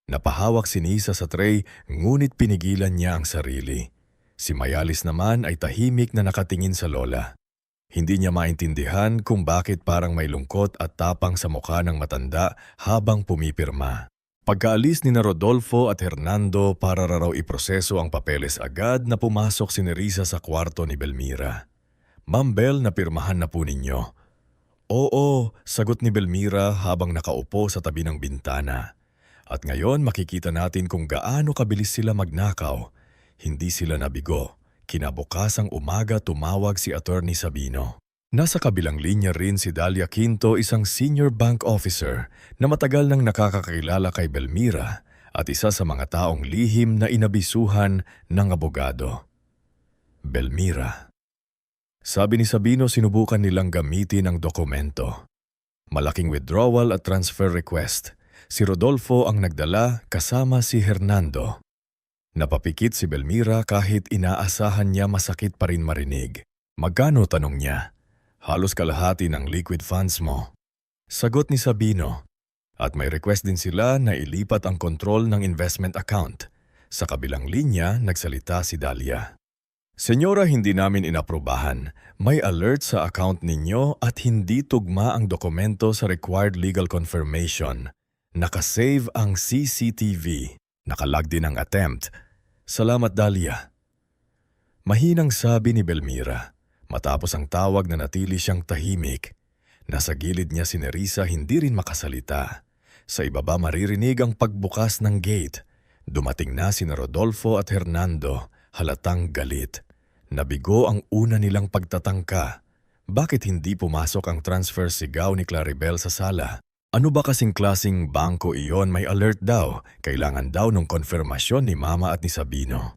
A: Napahawak si Nisa sa tray, ngunit pinigilan niya ang sarili. Si Mayalis naman ay tahimik na nakatingin sa lola. Hindi niya maintindihan kung bakit parang may lungkot at tapang sa mukha ng matanda habang pumipirma. Pagkaalis ni na Rodolfo at Hernando para raw iproseso ang papeles agad na pumasok si Nerissa sa kwarto ni Belmira. "Ma'am Bel, napirmahan na po ninyo." "Oo," sagot ni Belmira habang nakaupo sa tabi ng bintana. "At ngayon makikita natin kung gaano kabilis sila magnakaw." Hindi sila nabigo. Kinabukasang umaga tumawag si Attorney Sabino. Nasa kabilang linya rin si Dalia Quinto, isang senior bank officer na matagal nang nakakakilala kay Belmira at isa sa mga taong lihim na inabisuhan ng abogado. "Belmira." Sabi ni Sabino, sinubukan nilang gamitin ang dokumento. Malaking withdrawal at transfer request. Si Rodolfo ang nagdala kasama si Hernando. Napapikit si Belmira kahit inaasahan niya masakit pa rin marinig. "Magkano?" tanong niya. "Halos kalahati ng liquid funds mo." Sagot ni Sabino. At may request din sila na ilipat ang kontrol ng investment account. Sa kabilang linya, nagsalita si Dalia. "Senyora, hindi namin inaprubahan. May alert sa account ninyo at hindi tugma ang dokumento sa required legal confirmation. Nakasave ang CCTV. Nakalag din ang attempt." "Salamat, Dalia." Mahinang sabi ni Belmira. Matapos ang tawag na natili siyang tahimik. Nasa gilid niya si Nerissa, hindi rin makasalita. Sa ibaba maririnig ang pagbukas ng gate. Dumating na sina Rodolfo at Hernando, halatang galit. Nabigo ang una nilang pagtatangka. Bakit hindi pumasok ang transfer sigaw ni Claribel sa sala? Ano ba kasing klaseng bangko iyon? May alert daw. Kailangan daw ng konfirmasyon ni Mama at ni Sabino.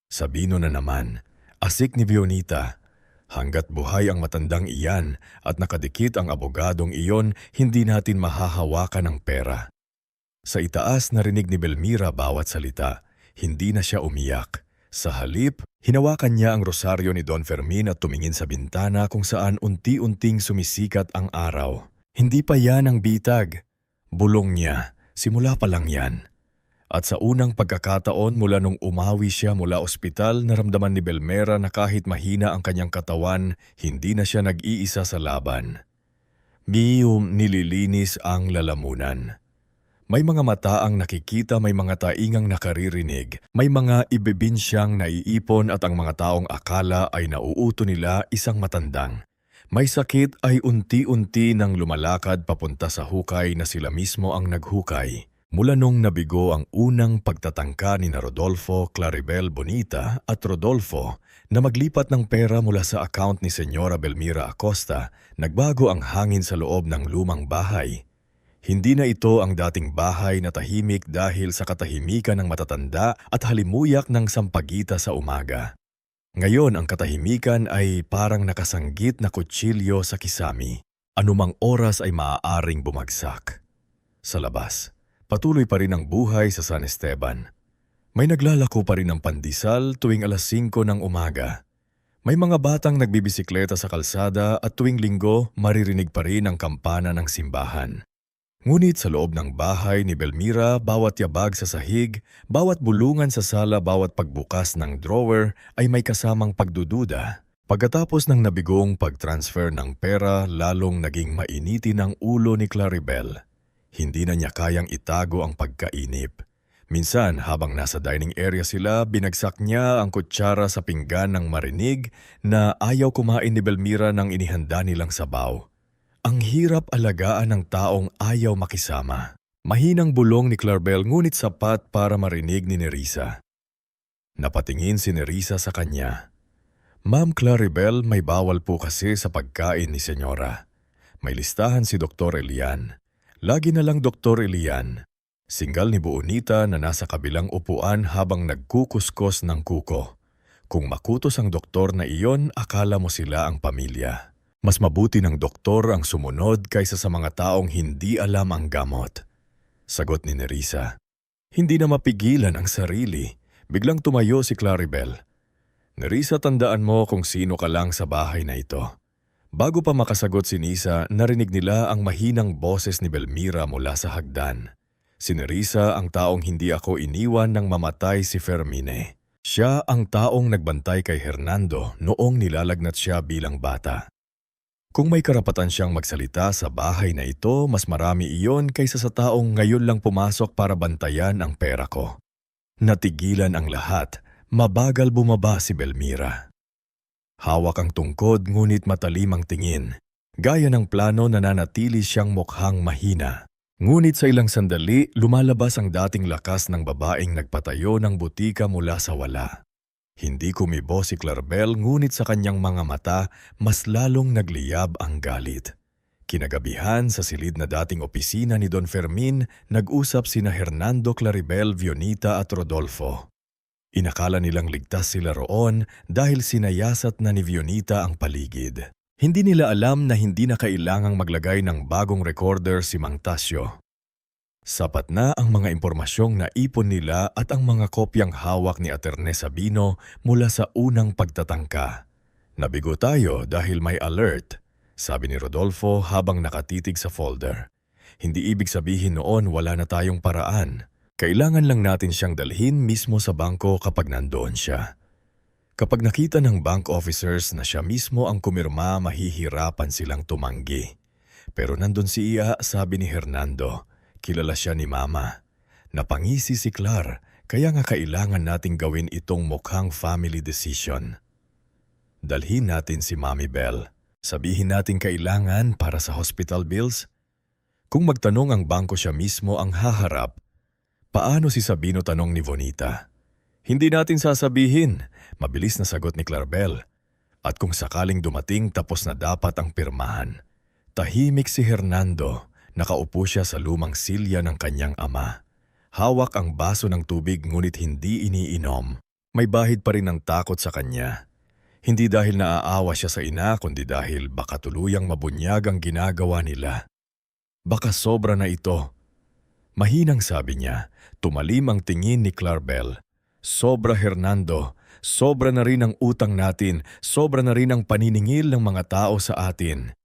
A: Sabino na naman. Asik ni Bionita. "Hanggat buhay ang matandang iyan at nakadikit ang abogadong iyon, hindi natin mahahawakan ang pera." Sa itaas narinig ni Belmira bawat salita. Hindi na siya umiyak. Sa halip, hinawakan niya ang rosaryo ni Don Fermin at tumingin sa bintana kung saan unti-unting sumisikat ang araw. Hindi pa yan ang bitag. Bulong niya, simula pa lang yan. At sa unang pagkakataon mula nung umawi siya mula ospital, naramdaman ni Belmira na kahit mahina ang kanyang katawan, hindi na siya nag-iisa sa laban. Nililinis ang lalamunan. May mga mata ang nakikita, may mga taingang nakaririnig, may mga ibibinsyang naiipon at ang mga taong akala ay nauuto nila isang matandang. May sakit ay unti-unti nang lumalakad papunta sa hukay na sila mismo ang naghukay. Mula nung nabigo ang unang pagtatangka ni na Rodolfo, Claribel, Bonita at Rodolfo na maglipat ng pera mula sa account ni Senyora Belmira Acosta, nagbago ang hangin sa loob ng lumang bahay. Hindi na ito ang dating bahay na tahimik dahil sa katahimikan ng matatanda at halimuyak ng sampagita sa umaga. Ngayon ang katahimikan ay parang nakasanggit na kutsilyo sa kisami. Anumang oras ay maaaring bumagsak. Sa labas, patuloy pa rin ang buhay sa San Esteban. May naglalako pa rin ng pandesal tuwing alas 5 ng umaga. May mga batang nagbibisikleta sa kalsada at tuwing linggo maririnig pa rin ang kampana ng simbahan. Ngunit sa loob ng bahay ni Belmira, bawat yabag sa sahig, bawat bulungan sa sala, bawat pagbukas ng drawer ay may kasamang pagdududa. Pagkatapos ng nabigong pag-transfer ng pera, lalong naging mainitin ang ulo ni Claribel. Hindi na niya kayang itago ang pagkainip. Minsan, habang nasa dining area sila, binagsak niya ang kutsara sa pinggan ng marinig na ayaw kumain ni Belmira ng inihanda nilang sabaw. Ang hirap alagaan ng taong ayaw makisama. Mahinang bulong ni Claribel ngunit sapat para marinig ni Nerissa. Napatingin si Nerissa sa kanya. "Ma'am Claribel, may bawal po kasi sa pagkain ni Senyora. May listahan si Dr. Elian. Lagi na lang Dr. Elian." Singgal ni Bonita na nasa kabilang upuan habang nagkukuskos ng kuko. Kung makutos ang doktor na iyon, akala mo sila ang pamilya. Mas mabuti ng doktor ang sumunod kaysa sa mga taong hindi alam ang gamot. Sagot ni Nerissa. Hindi na mapigilan ang sarili. Biglang tumayo si Claribel. "Nerissa, tandaan mo kung sino ka lang sa bahay na ito." Bago pa makasagot si Nisa, narinig nila ang mahinang boses ni Belmira mula sa hagdan. Si Nerissa ang taong hindi ako iniwan nang mamatay si Fermine. Siya ang taong nagbantay kay Hernando noong nilalagnat siya bilang bata. Kung may karapatan siyang magsalita sa bahay na ito, mas marami iyon kaysa sa taong ngayon lang pumasok para bantayan ang pera ko. Natigilan ang lahat, mabagal bumaba si Belmira. Hawak ang tungkod ngunit matalim ang tingin. Gaya ng plano nananatili siyang mukhang mahina. Ngunit sa ilang sandali, lumalabas ang dating lakas ng babaeng nagpatayo ng butika mula sa wala. Hindi kumibo si Claribel ngunit sa kanyang mga mata, mas lalong nagliyab ang galit. Kinagabihan sa silid na dating opisina ni Don Fermin, nag-usap sina Hernando, Claribel, Vionita at Rodolfo. Inakala nilang ligtas sila roon dahil sinayasat na ni Vionita ang paligid. Hindi nila alam na hindi na kailangang maglagay ng bagong recorder si Mang Tasio. Sapat na ang mga impormasyong naipon nila at ang mga kopyang hawak ni Attorney Sabino mula sa unang pagtatangka. Nabigo tayo dahil may alert, sabi ni Rodolfo habang nakatitig sa folder. Hindi ibig sabihin noon wala na tayong paraan. Kailangan lang natin siyang dalhin mismo sa bangko kapag nandoon siya. Kapag nakita ng bank officers na siya mismo ang kumirma, mahihirapan silang tumanggi. Pero nandun si Iya, sabi ni Hernando. Kilala siya ni Mama. Napangisi si Clar, kaya nga kailangan nating gawin itong mukhang family decision. Dalhin natin si Mami Belle. Sabihin natin kailangan para sa hospital bills. Kung magtanong ang bangko siya mismo ang haharap, paano si Sabino, tanong ni Bonita. Hindi natin sasabihin, mabilis na sagot ni Claribel. At kung sakaling dumating tapos na dapat ang pirmahan. Tahimik si Hernando, nakaupo siya sa lumang silya ng kanyang ama. Hawak ang baso ng tubig ngunit hindi iniinom. May bahid pa rin ng takot sa kanya. Hindi dahil naaawa siya sa ina kundi dahil baka tuluyang mabunyag ang ginagawa nila. Baka sobra na ito. Mahinang sabi niya, tumalim ang tingin ni Claribel. Sobra, Hernando, sobra na rin ang utang natin, sobra na rin ang paniningil ng mga tao sa atin.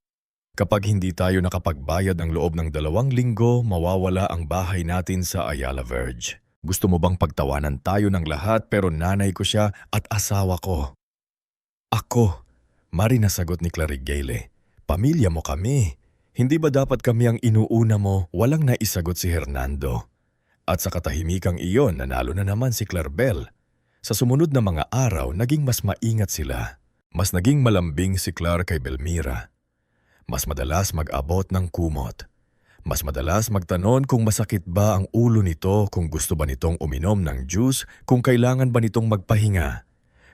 A: Kapag hindi tayo nakapagbayad ng loob ng 2 linggo, mawawala ang bahay natin sa Ayala Verge. Gusto mo bang pagtawanan tayo ng lahat pero nanay ko siya at asawa ko? Ako, Mari, nasagot ni Clarigale. Pamilya mo kami. Hindi ba dapat kami ang inuuna mo? Walang naisagot si Hernando. At sa katahimikang iyon, nanalo na naman si Claribel. Sa sumunod na mga araw, naging mas maingat sila. Mas naging malambing si Clar kay Belmira. Mas madalas mag-abot ng kumot. Mas madalas magtanong kung masakit ba ang ulo nito, kung gusto ba nitong uminom ng juice, kung kailangan ba nitong magpahinga.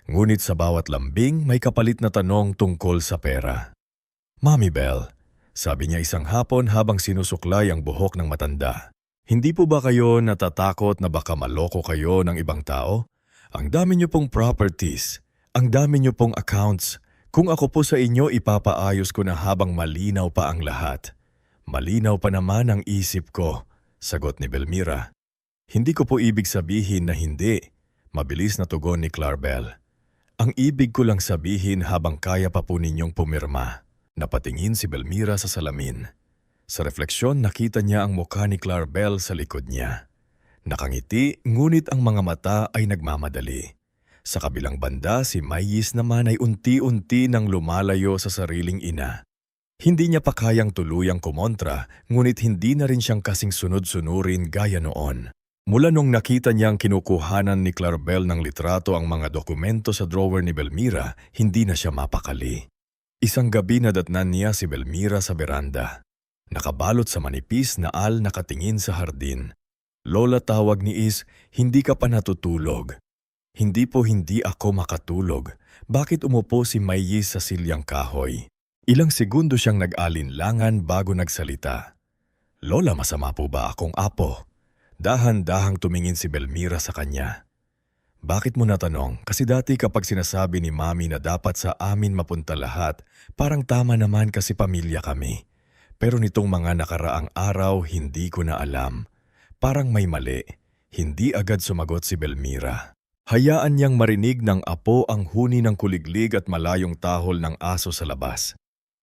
A: Ngunit sa bawat lambing, may kapalit na tanong tungkol sa pera. Mami Belle, sabi niya isang hapon habang sinusuklay ang buhok ng matanda. Hindi po ba kayo natatakot na baka maloko kayo ng ibang tao? Ang dami niyo pong properties, ang dami niyo pong accounts. Kung ako po sa inyo, ipapaayos ko na habang malinaw pa ang lahat. Malinaw pa naman ang isip ko, sagot ni Belmira. Hindi ko po ibig sabihin na hindi, mabilis na tugon ni Claribel. Ang ibig ko lang sabihin habang kaya pa po ninyong pumirma. Napatingin si Belmira sa salamin. Sa refleksyon, nakita niya ang mukha ni Claribel sa likod niya. Nakangiti, ngunit ang mga mata ay nagmamadali. Sa kabilang banda, si Mayis naman ay unti-unti nang lumalayo sa sariling ina. Hindi niya pa kayang tuluyang kumontra, ngunit hindi na rin siyang kasing sunod-sunurin gaya noon. Mula nung nakita niyang kinukuhanan ni Claribel ng litrato ang mga dokumento sa drawer ni Belmira, hindi na siya mapakali. Isang gabi nadatnan niya si Belmira sa beranda. Nakabalot sa manipis na nakatingin sa hardin. Lola, tawag ni Is, hindi ka pa natutulog. Hindi po, hindi ako makatulog. Bakit umupo si Mayis sa silyang kahoy? Ilang segundo siyang nag-alinlangan bago nagsalita. Lola, masama po ba akong apo? Dahan-dahang tumingin si Belmira sa kanya. Bakit mo natanong? Kasi dati kapag sinasabi ni Mami na dapat sa amin mapunta lahat, parang tama naman kasi pamilya kami. Pero nitong mga nakaraang araw, hindi ko na alam. Parang may mali. Hindi agad sumagot si Belmira. Hayaan niyang marinig ng apo ang huni ng kuliglig at malayong tahol ng aso sa labas.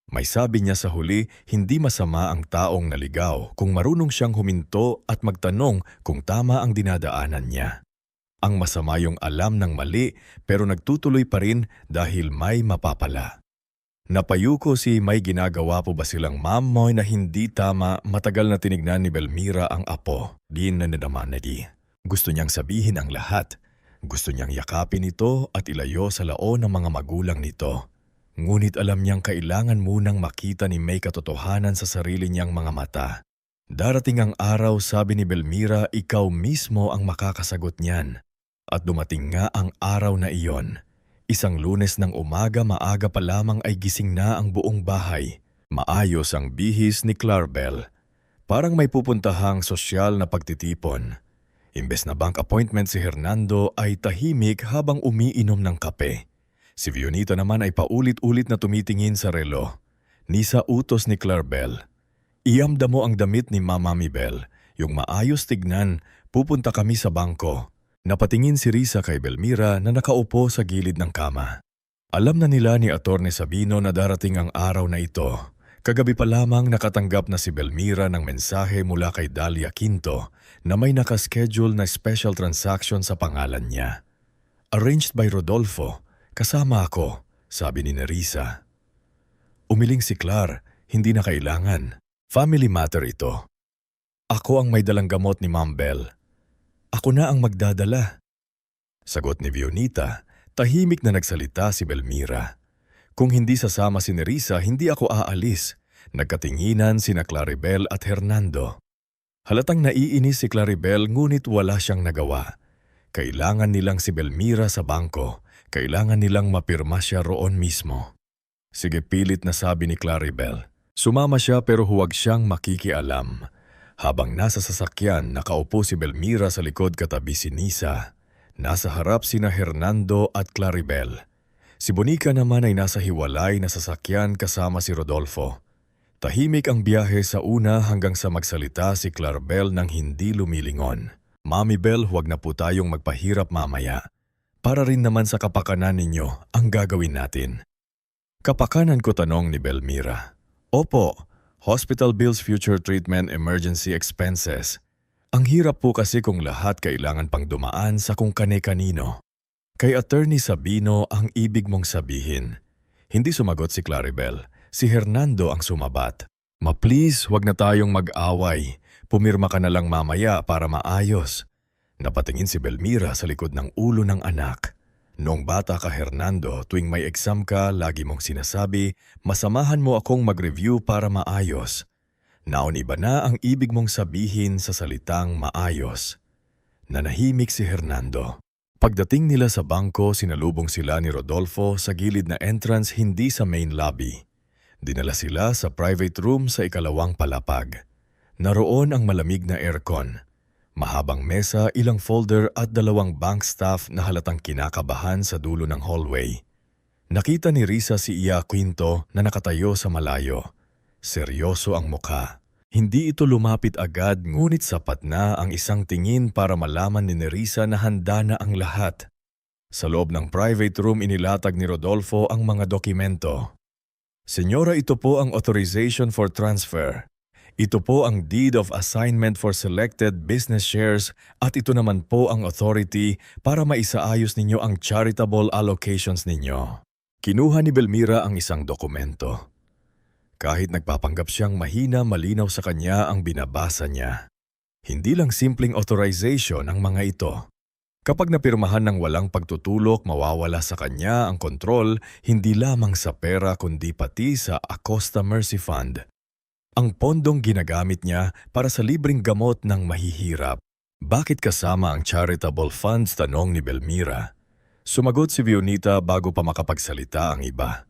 A: May sabi niya sa huli, hindi masama ang taong naligaw kung marunong siyang huminto at magtanong kung tama ang dinadaanan niya. Ang masama yung alam ng mali pero nagtutuloy pa rin dahil may mapapala. Napayuko si may ginagawa po ba silang Ma'am Moy na hindi tama. Matagal na tinignan ni Belmira ang apo. Di na nadamanagi. Gusto niyang sabihin ang lahat. Gusto niyang yakapin ito at ilayo sa laon ng mga magulang nito. Ngunit alam niyang kailangan munang makita ni May katotohanan sa sarili niyang mga mata. Darating ang araw, sabi ni Belmira, ikaw mismo ang makakasagot niyan. At dumating nga ang araw na iyon. Isang Lunes ng umaga, maaga pa lamang ay gising na ang buong bahay. Maayos ang bihis ni Clarabel. Parang may pupuntahang sosyal na pagtitipon. Imbes na bank appointment si Hernando ay tahimik habang umiinom ng kape. Si Vionita naman ay paulit-ulit na tumitingin sa relo. Ni sa utos ni Clarabel, iamda mo ang damit ni Mama Mibel, yung maayos tignan, pupunta kami sa bangko. Napatingin si Risa kay Belmira na nakaupo sa gilid ng kama. Alam na nila ni Attorney Sabino na darating ang araw na ito. Kagabi pa lamang nakatanggap na si Belmira ng mensahe mula kay Dalia Quinto na may nakaschedule na special transaction sa pangalan niya. Arranged by Rodolfo. Kasama ako, sabi ni Nerissa. Umiling si Clar, hindi na kailangan. Family matter ito. Ako ang may dalang gamot ni Ma'am Bell. Ako na ang magdadala. Sagot ni Vionita, tahimik na nagsalita si Belmira. Kung hindi sasama si Nerissa, hindi ako aalis. Nagkatinginan sina Claribel at Hernando. Halatang naiinis si Claribel ngunit wala siyang nagawa. Kailangan nilang si Belmira sa bangko. Kailangan nilang mapirma siya roon mismo. Sige, pilit na sabi ni Claribel. Sumama siya pero huwag siyang makikialam. Habang nasa sasakyan, nakaupo si Belmira sa likod katabi si Nisa. Nasa harap sina Hernando at Claribel. Si Bonica naman ay nasa hiwalay na sasakyan kasama si Rodolfo. Tahimik ang biyahe sa una hanggang sa magsalita si Claribel nang hindi lumilingon. Mami Bell, huwag na po tayong magpahirap mamaya. Para rin naman sa kapakanan ninyo ang gagawin natin. Kapakanan ko, tanong ni Belmira. Opo, hospital bills, future treatment, emergency expenses. Ang hirap po kasi kung lahat kailangan pang dumaan sa kung kane-kanino. Kay Attorney Sabino ang ibig mong sabihin. Hindi sumagot si Claribel. Si Hernando ang sumabat. Ma-please, huwag na tayong mag-away. Pumirma ka na lang mamaya para maayos. Napatingin si Belmira sa likod ng ulo ng anak. Noong bata ka, Hernando, tuwing may exam ka, lagi mong sinasabi, masamahan mo akong mag-review para maayos. Naon iba na ang ibig mong sabihin sa salitang maayos. Nanahimik si Hernando. Pagdating nila sa bangko, sinalubong sila ni Rodolfo sa gilid na entrance, hindi sa main lobby. Dinala sila sa private room sa ikalawang palapag. Naroon ang malamig na aircon. Mahabang mesa, ilang folder at dalawang bank staff na halatang kinakabahan sa dulo ng hallway. Nakita ni Risa si Iya Quinto na nakatayo sa malayo. Seryoso ang mukha. Hindi ito lumapit agad ngunit sapat na ang isang tingin para malaman ni Nerissa na handa na ang lahat. Sa loob ng private room inilatag ni Rodolfo ang mga dokumento. Senyora, ito po ang authorization for transfer. Ito po ang deed of assignment for selected business shares at ito naman po ang authority para maisaayos ninyo ang charitable allocations ninyo. Kinuha ni Belmira ang isang dokumento. Kahit nagpapanggap siyang mahina, malinaw sa kanya ang binabasa niya. Hindi lang simpleng authorization ang mga ito. Kapag napirmahan ng walang pagtutulok, mawawala sa kanya ang kontrol hindi lamang sa pera kundi pati sa Acosta Mercy Fund. Ang pondong ginagamit niya para sa libreng gamot ng mahihirap. Bakit kasama ang charitable funds, tanong ni Belmira. Sumagot si Vionita bago pa makapagsalita ang iba.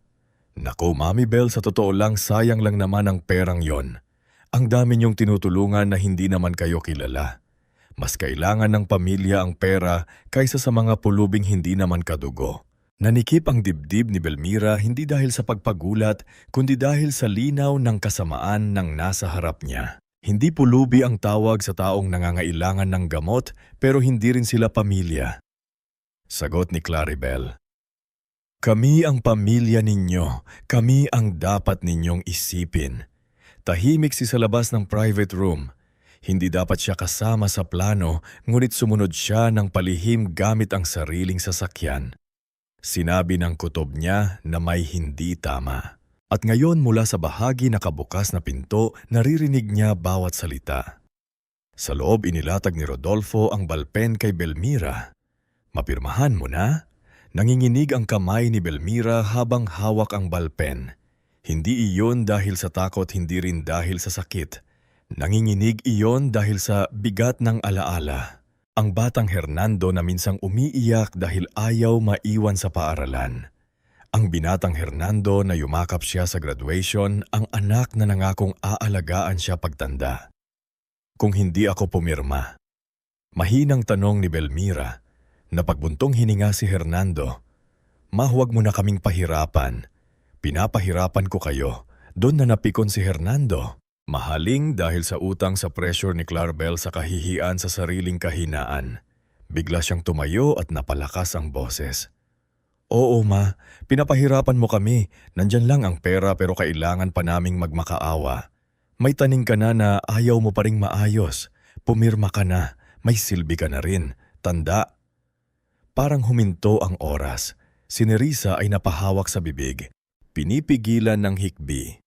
A: Naku, Mami Bell, sa totoo lang sayang lang naman ang perang yon. Ang dami niyong tinutulungan na hindi naman kayo kilala. Mas kailangan ng pamilya ang pera kaysa sa mga pulubing hindi naman kadugo. Nanikip ang dibdib ni Belmira hindi dahil sa pagpagulat, kundi dahil sa linaw ng kasamaan ng nasa harap niya. Hindi pulubi ang tawag sa taong nangangailangan ng gamot pero hindi rin sila pamilya. Sagot ni Claribel. Kami ang pamilya ninyo. Kami ang dapat ninyong isipin. Tahimik si sa labas ng private room. Hindi dapat siya kasama sa plano, ngunit sumunod siya ng palihim gamit ang sariling sasakyan. Sinabi ng kutob niya na may hindi tama. At ngayon mula sa bahagi na kabukas na pinto, naririnig niya bawat salita. Sa loob inilatag ni Rodolfo ang balpen kay Belmira. "Mapirmahan mo na?" Nanginginig ang kamay ni Belmira habang hawak ang balpen. Hindi iyon dahil sa takot, hindi rin dahil sa sakit. Nanginginig iyon dahil sa bigat ng alaala. Ang batang Hernando na minsang umiiyak dahil ayaw maiwan sa paaralan. Ang binatang Hernando na yumakap siya sa graduation, ang anak na nangakong aalagaan siya pagtanda. Kung hindi ako pumirma. Mahinang tanong ni Belmira. Napagbuntong hininga si Hernando. "Huwag mo na kaming pahirapan. Pinapahirapan ko kayo." Doon na napikon si Hernando. Mahaling dahil sa utang sa pressure ni Clarabel sa kahihiyan sa sariling kahinaan. Bigla siyang tumayo at napalakas ang boses. "Oo ma, pinapahirapan mo kami. Nandyan lang ang pera pero kailangan pa naming magmakaawa. May taning ka na ayaw mo pa ring maayos. Pumirma ka na, may silbi ka na rin. Tanda." Parang huminto ang oras. Si Nerissa ay napahawak sa bibig. Pinipigilan ng hikbi.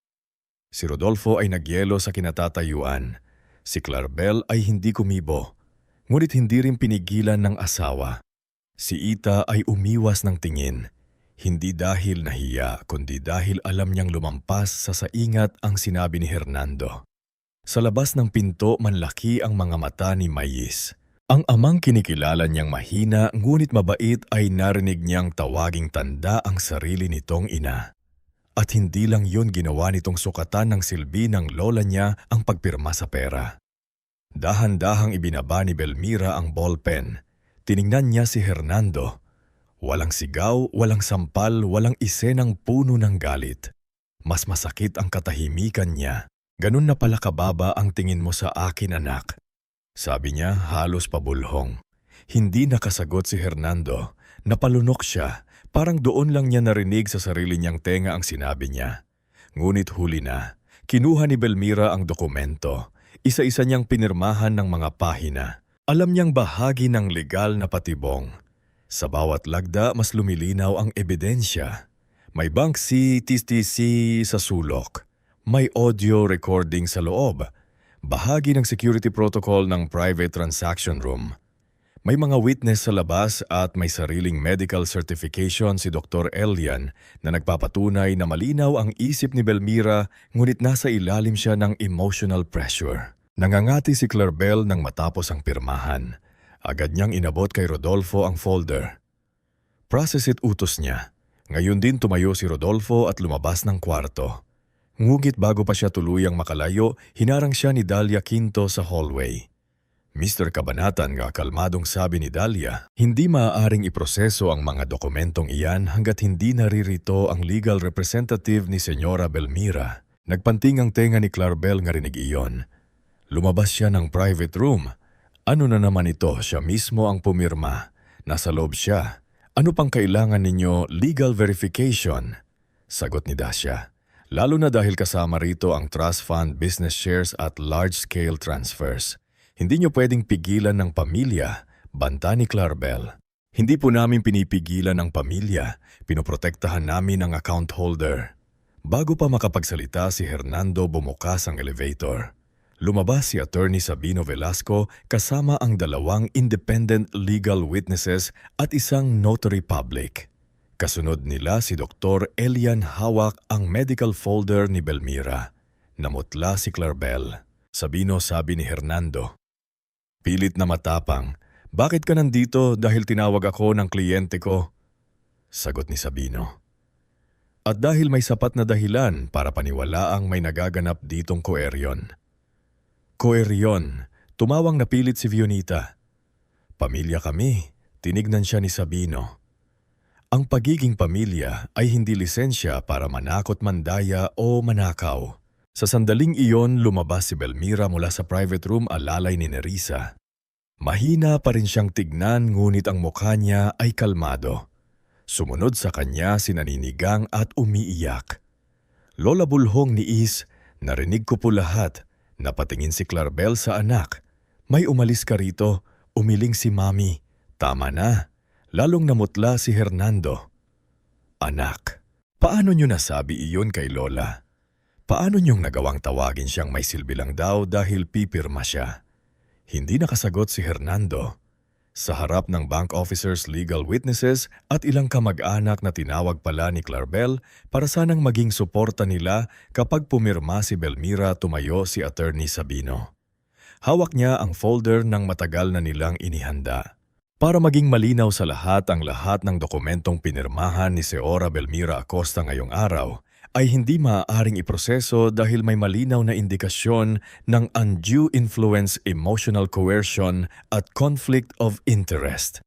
A: Si Rodolfo ay nagyelo sa kinatatayuan. Si Clarabel ay hindi kumibo. Ngunit hindi rin pinigilan ng asawa. Si Ita ay umiwas ng tingin. Hindi dahil nahiya, kundi dahil alam niyang lumampas sa saingat ang sinabi ni Hernando. Sa labas ng pinto manlaki ang mga mata ni Mayis. Ang amang kinikilala niyang mahina ngunit mabait ay narinig niyang tawaging tanda ang sarili nitong ina. At hindi lang yun ginawa nitong sukatan ng silbi ng lola niya ang pagpirma sa pera. Dahan-dahang ibinaba ni Belmira ang ballpen. Tiningnan niya si Hernando. Walang sigaw, walang sampal, walang isenang puno ng galit. Mas masakit ang katahimikan niya. "Ganun na pala kababa ang tingin mo sa akin, anak." Sabi niya halos pabulhong. Hindi nakasagot si Hernando. Napalunok siya. Parang doon lang niya narinig sa sarili niyang tenga ang sinabi niya. Ngunit huli na. Kinuha ni Belmira ang dokumento. Isa-isa niyang pinirmahan ng mga pahina. Alam niyang bahagi ng legal na patibong. Sa bawat lagda mas lumilinaw ang ebidensya. May bank CTC sa sulok. May audio recording sa loob. Bahagi ng security protocol ng private transaction room. May mga witness sa labas at may sariling medical certification si Dr. Elian na nagpapatunay na malinaw ang isip ni Belmira ngunit nasa ilalim siya ng emotional pressure. Nangangati si Clarabel nang matapos ang pirmahan. Agad niyang inabot kay Rodolfo ang folder. "Process it," utos niya. Ngayon din tumayo si Rodolfo at lumabas ng kwarto. Ngugit bago pa siya tuluyang makalayo, hinarang siya ni Dalia Quinto sa hallway. "Mr. Kabanatan," kalmadong sabi ni Dalia, "hindi maaaring iproseso ang mga dokumentong iyan hanggat hindi naririto ang legal representative ni Senyora Belmira." Nagpanting ang tenga ni Clarabel nga rinig iyon. Lumabas siya ng private room. "Ano na naman ito? Siya mismo ang pumirma. Nasa loob siya. Ano pang kailangan ninyo? Legal verification?" Sagot ni Dacia. "Lalo na dahil kasama rito ang trust fund, business shares at large-scale transfers. Hindi nyo pwedeng pigilan ng pamilya," banta ni Clarabel. "Hindi po namin pinipigilan ng pamilya, pinoprotektahan namin ang account holder." Bago pa makapagsalita si Hernando, bumukas ang elevator. Lumabas si Attorney Sabino Velasco kasama ang 2 independent legal witnesses at isang notary public. Kasunod nila si Dr. Elian hawak ang medical folder ni Belmira. Namutla si Clarabel. Sabino sabi ni Hernando. Pilit na matapang, "Bakit ka nandito? Dahil tinawag ako ng kliyente ko." Sagot ni Sabino. "At dahil may sapat na dahilan para paniwalaang may nagaganap ditong koeryon." "Koeryon," tumawang napilit si Vionita. "Pamilya kami," tinignan siya ni Sabino. Ang pagiging pamilya ay hindi lisensya para manakot, mandaya o manakaw. Sa sandaling iyon, lumabas si Belmira mula sa private room alalay ni Nerissa. Mahina pa rin siyang tignan ngunit ang mukha niya ay kalmado. Sumunod sa kanya si Naninigang at umiiyak. Lola Bulhong ni Is, narinig ko po lahat. Napatingin si Clarabel sa anak. May umalis ka rito, umiling si Mami. Tama na. Lalong namutla si Hernando. Anak, paano niyo nasabi iyon kay Lola? Paano niyong nagawang tawagin siyang may silbi lang daw dahil pipirma siya? Hindi nakasagot si Hernando. Sa harap ng bank officers, legal witnesses at ilang kamag-anak na tinawag pala ni Clarabel para sanang maging suporta nila kapag pumirma si Belmira, tumayo si Attorney Sabino. Hawak niya ang folder ng matagal na nilang inihanda. Para maging malinaw sa lahat ang lahat ng dokumentong pinirmahan ni Seora Belmira Acosta ngayong araw, ay hindi maaaring iproseso dahil may malinaw na indikasyon ng undue influence, emotional coercion at conflict of interest.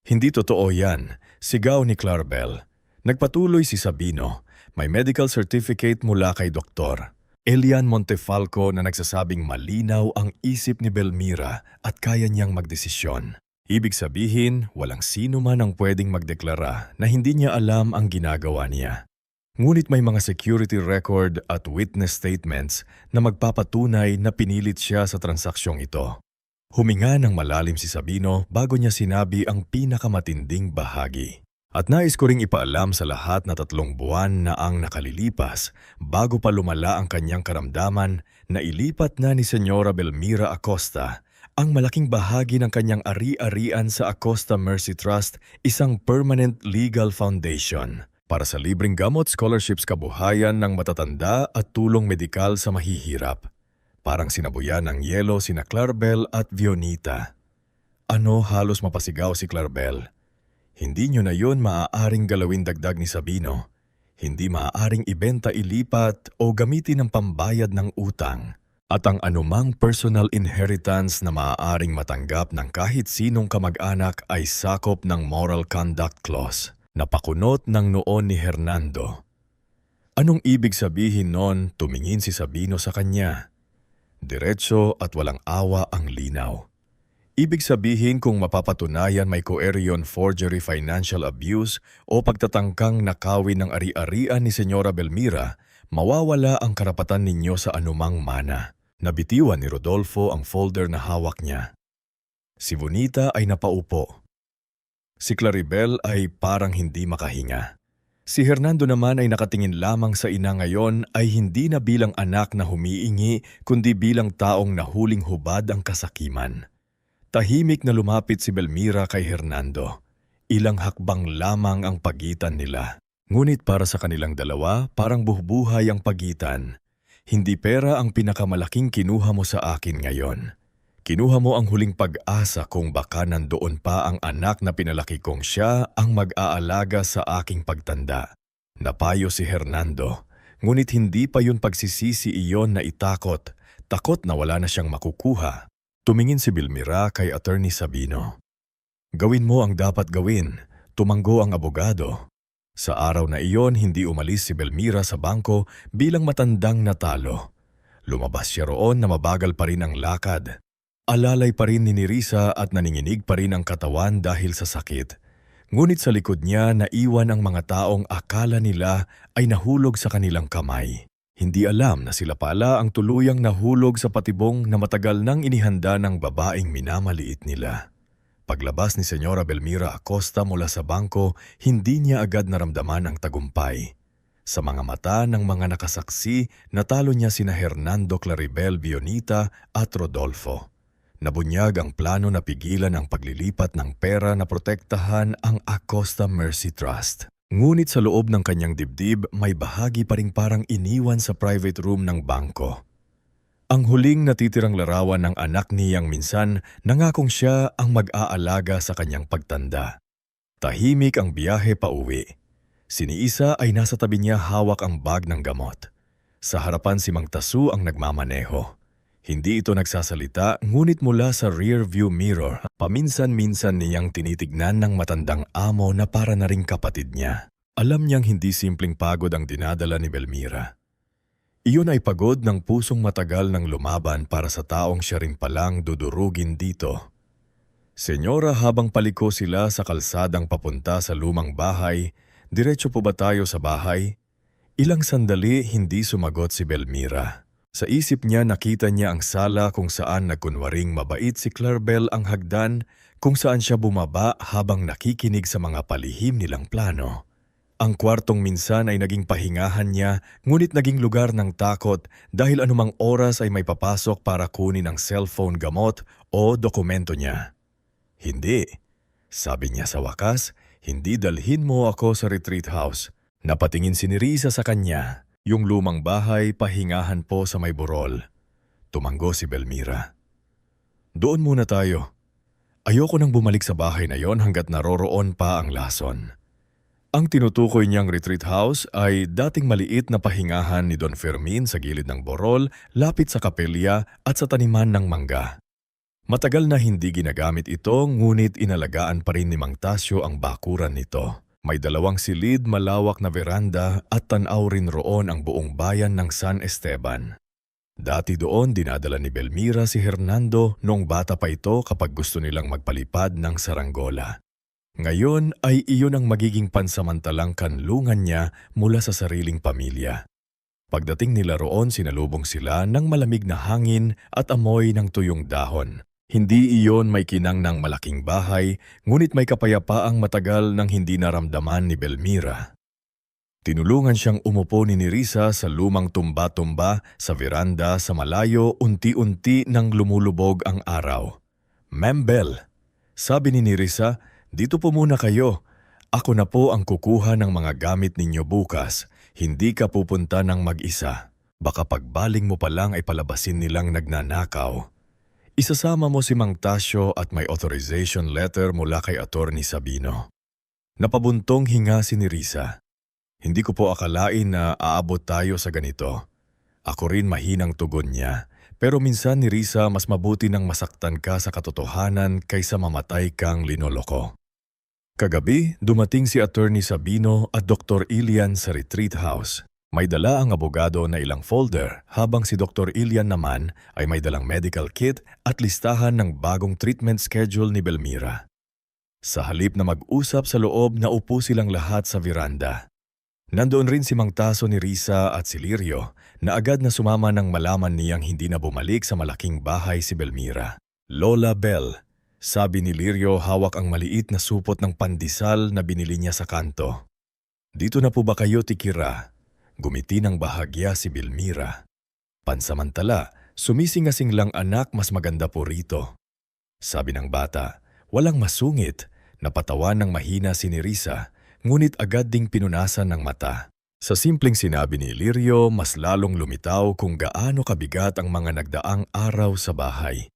A: Hindi totoo yan, sigaw ni Clarabel. Nagpatuloy si Sabino, may medical certificate mula kay Dr. Elian Montefalco na nagsasabing malinaw ang isip ni Belmira at kaya niyang magdesisyon. Ibig sabihin, walang sino man ang pwedeng magdeklara na hindi niya alam ang ginagawa niya. Ngunit may mga security record at witness statements na magpapatunay na pinilit siya sa transaksyong ito. Huminga ng malalim si Sabino bago niya sinabi ang pinakamatinding bahagi. At nais ko ring ipaalam sa lahat na 3 buwan na ang nakalilipas bago pa lumala ang kanyang karamdaman na ilipat na ni Señora Belmira Acosta ang malaking bahagi ng kanyang ari-arian sa Acosta Mercy Trust, isang permanent legal foundation para sa libreng gamot, scholarships, kabuhayan ng matatanda at tulong medikal sa mahihirap. Parang sinabuyan ng yelo sina Clarabel at Vionita. Ano, halos mapasigaw si Clarabel. Hindi nyo na yun maaaring galawin, dagdag ni Sabino. Hindi maaaring ibenta, ilipat o gamitin ng pambayad ng utang. At ang anumang personal inheritance na maaaring matanggap ng kahit sinong kamag-anak ay sakop ng moral conduct clause na pakunot ng noon ni Hernando. Anong ibig sabihin nun? Tumingin si Sabino sa kanya. Diretso at walang awa ang linaw. Ibig sabihin kung mapapatunayan may coercion, forgery, financial abuse o pagtatangkang nakawin ng ari-arian ni Señora Belmira, mawawala ang karapatan ninyo sa anumang mana. Nabitiwan ni Rodolfo ang folder na hawak niya. Si Bonita ay napaupo. Si Clarabel ay parang hindi makahinga. Si Hernando naman ay nakatingin lamang sa ina ngayon, ay hindi na bilang anak na humiingi kundi bilang taong nahuling hubad ang kasakiman. Tahimik na lumapit si Belmira kay Hernando. Ilang hakbang lamang ang pagitan nila. Ngunit para sa kanilang dalawa, parang buhay ang pagitan. Hindi pera ang pinakamalaking kinuha mo sa akin ngayon. Kinuha mo ang huling pag-asa kung baka nandoon pa ang anak na pinalaki kong siya ang mag-aalaga sa aking pagtanda. Napayo si Hernando, ngunit hindi pa yun pagsisisi iyon na itakot, takot na wala na siyang makukuha. Tumingin si Belmira kay Attorney Sabino. Gawin mo ang dapat gawin, tumanggo ang abogado. Sa araw na iyon, hindi umalis si Belmira sa bangko bilang matandang natalo. Lumabas siya roon na mabagal pa rin ang lakad. Alalay pa rin ni Nerissa at naninginig pa rin ang katawan dahil sa sakit. Ngunit sa likod niya naiwan ang mga taong akala nila ay nahulog sa kanilang kamay. Hindi alam na sila pala ang tuluyang nahulog sa patibong na matagal nang inihanda ng babaeng minamaliit nila. Paglabas ni Señora Belmira Acosta mula sa bangko, hindi niya agad naramdaman ang tagumpay. Sa mga mata ng mga nakasaksi, natalo niya sina Hernando, Clarabel, Vionita at Rodolfo. Nabunyag ang plano na pigilan ang paglilipat ng pera na protektahan ang Acosta Mercy Trust. Ngunit sa loob ng kanyang dibdib, may bahagi pa ring parang iniwan sa private room ng bangko. Ang huling natitirang larawan ng anak niyang minsan, nangakong siya ang mag-aalaga sa kanyang pagtanda. Tahimik ang biyahe pauwi. Si Niisa ay nasa tabi niya, hawak ang bag ng gamot. Sa harapan si Mang Tasu ang nagmamaneho. Hindi ito nagsasalita, ngunit mula sa rear view mirror, paminsan-minsan niyang tinitignan ng matandang amo na para na ring kapatid niya. Alam niyang hindi simpleng pagod ang dinadala ni Belmira. Iyon ay pagod ng pusong matagal ng lumaban para sa taong siya rin palang dudurugin dito. Senyora, habang paliko sila sa kalsadang papunta sa lumang bahay, diretso po ba tayo sa bahay? Ilang sandali hindi sumagot si Belmira. Sa isip niya nakita niya ang sala kung saan nagkunwaring mabait si Claribel, ang hagdan kung saan siya bumaba habang nakikinig sa mga palihim nilang plano. Ang kwartong minsan ay naging pahingahan niya, ngunit naging lugar ng takot dahil anumang oras ay may papasok para kunin ang cellphone, gamot o dokumento niya. Hindi, sabi niya sa wakas, hindi dalhin mo ako sa retreat house. Napatingin si Nerissa sa kanya, yung lumang bahay pahingahan po sa may burol. Tumango si Belmira. Doon muna tayo. Ayoko nang bumalik sa bahay na yon hanggat naroroon pa ang lason. Ang tinutukoy niyang retreat house ay dating maliit na pahingahan ni Don Fermin sa gilid ng borol, lapit sa kapelya at sa taniman ng mangga. Matagal na hindi ginagamit ito, ngunit inalagaan pa rin ni Mang Tasyo ang bakuran nito. May 2 silid, malawak na veranda at tanaw rin roon ang buong bayan ng San Esteban. Dati doon dinadala ni Belmira si Hernando noong bata pa ito kapag gusto nilang magpalipad ng saranggola. Ngayon ay iyon ang magiging pansamantalang kanlungan niya mula sa sariling pamilya. Pagdating nila roon, sinalubong sila ng malamig na hangin at amoy ng tuyong dahon. Hindi iyon may kinang ng malaking bahay, ngunit may kapayapaang matagal nang hindi naramdaman ni Belmira. Tinulungan siyang umupo ni Nerissa sa lumang tumba-tumba sa veranda sa malayo, unti-unti nang lumulubog ang araw. "Ma'am Bell," sabi ni Nerissa, "dito po muna kayo. Ako na po ang kukuha ng mga gamit ninyo bukas. Hindi ka pupunta ng mag-isa. Baka pagbaling mo pa lang ay palabasin nilang nagnanakaw. Isasama mo si Mang Tasyo at may authorization letter mula kay Attorney Sabino." Napabuntong hinga si Nerissa. "Hindi ko po akalain na aabot tayo sa ganito." Ako rin, mahinang tugon niya. Pero minsan, Nerissa, mas mabuti nang masaktan ka sa katotohanan kaysa mamatay kang linoloko. Kagabi, dumating si Attorney Sabino at Dr. Ilian sa retreat house. May dala ang abogado na ilang folder, habang si Dr. Ilian naman ay may dalang medical kit at listahan ng bagong treatment schedule ni Belmira. Sa halip na mag-usap sa loob, naupo silang lahat sa veranda. Nandoon rin si Mang Taso, Nerissa at si Lirio, na agad na sumama nang malaman niyang hindi na bumalik sa malaking bahay si Belmira. "Lola Bell," sabi ni Lirio, hawak ang maliit na supot ng pandesal na binili niya sa kanto. "Dito na po ba kayo tikira?" Gumiti ng bahagya si Belmira. "Pansamantala, sumisingasing lang anak, mas maganda po rito." Sabi ng bata. Walang masungit, napatawan ng mahina si Nerissa, ngunit agad ding pinunasan ng mata. Sa simpleng sinabi ni Lirio, mas lalong lumitaw kung gaano kabigat ang mga nagdaang araw sa bahay.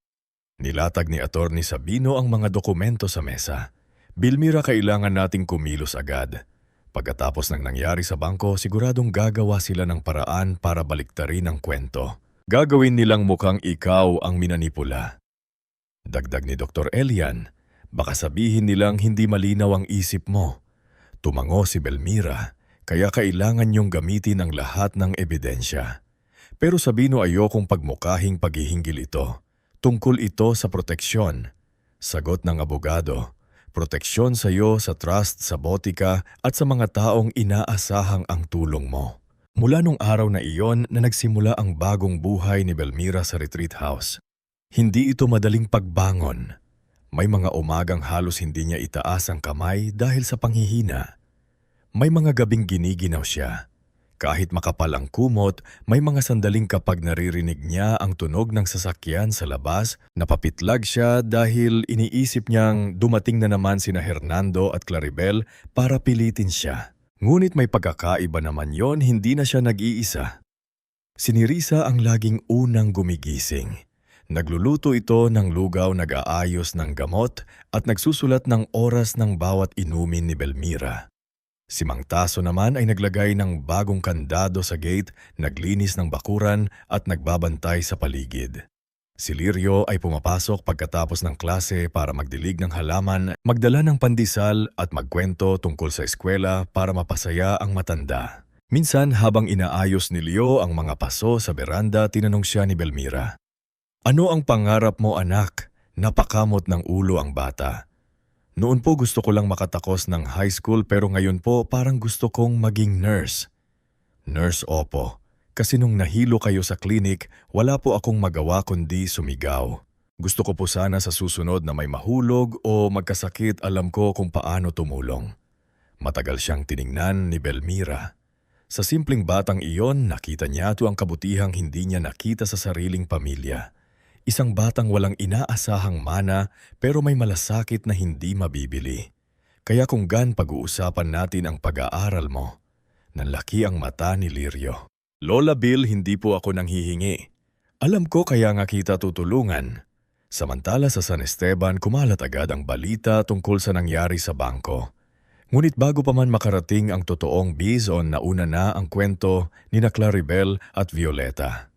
A: Nilatag ni Attorney Sabino ang mga dokumento sa mesa. "Belmira, kailangan nating kumilos agad. Pagkatapos ng nangyari sa bangko, siguradong gagawa sila ng paraan para baliktarin ang kwento. Gagawin nilang mukhang ikaw ang minanipula." Dagdag ni Dr. Elian, "Baka sabihin nilang hindi malinaw ang isip mo." Tumango si Belmira, "Kaya kailangan niyong gamitin ang lahat ng ebidensya." Pero Sabino, ayokong pagmukahing paghihinggil ito. Tungkol ito sa proteksyon. Sagot ng abogado. Proteksyon sa iyo, sa trust, sa botika at sa mga taong inaasahang ang tulong mo. Mula nung araw na iyon na nagsimula ang bagong buhay ni Belmira sa retreat house. Hindi ito madaling pagbangon. May mga umagang halos hindi niya itaas ang kamay dahil sa panghihina. May mga gabing giniginaw siya. Kahit makapal ang kumot, may mga sandaling kapag naririnig niya ang tunog ng sasakyan sa labas, napapitlag siya dahil iniisip niyang dumating na naman sina Hernando at Claribel para pilitin siya. Ngunit may pagkakaiba naman yon, hindi na siya nag-iisa. Si Nerissa ang laging unang gumigising. Nagluluto ito ng lugaw, nag-aayos ng gamot at nagsusulat ng oras ng bawat inumin ni Belmira. Si Mang Taso naman ay naglagay ng bagong kandado sa gate, naglinis ng bakuran at nagbabantay sa paligid. Si Lirio ay pumapasok pagkatapos ng klase para magdilig ng halaman, magdala ng pandesal at magkwento tungkol sa eskwela para mapasaya ang matanda. Minsan habang inaayos ni Leo ang mga paso sa beranda, tinanong siya ni Belmira, "Ano ang pangarap mo, anak? Napakamot ng ulo ang bata. Noon po gusto ko lang makatakos ng high school pero ngayon po parang gusto kong maging nurse. Nurse, opo. Kasi nung nahilo kayo sa klinik, wala po akong magawa kundi sumigaw. Gusto ko po sana sa susunod na may mahulog o magkasakit alam ko kung paano tumulong. Matagal siyang tiningnan ni Belmira. Sa simpleng batang iyon, nakita niya ito ang kabutihang hindi niya nakita sa sariling pamilya. Isang batang walang inaasahang mana pero may malasakit na hindi mabibili. Kaya kung pag-uusapan natin ang pag-aaral mo, nanlaki ang mata ni Lirio. Lola Bill, hindi po ako nanghihingi. Alam ko kaya nga kita tutulungan. Samantala sa San Esteban, kumalat agad ang balita tungkol sa nangyari sa bangko. Ngunit bago pa man makarating ang totoong bizon, nauna na ang kwento ni Claribel at Violeta.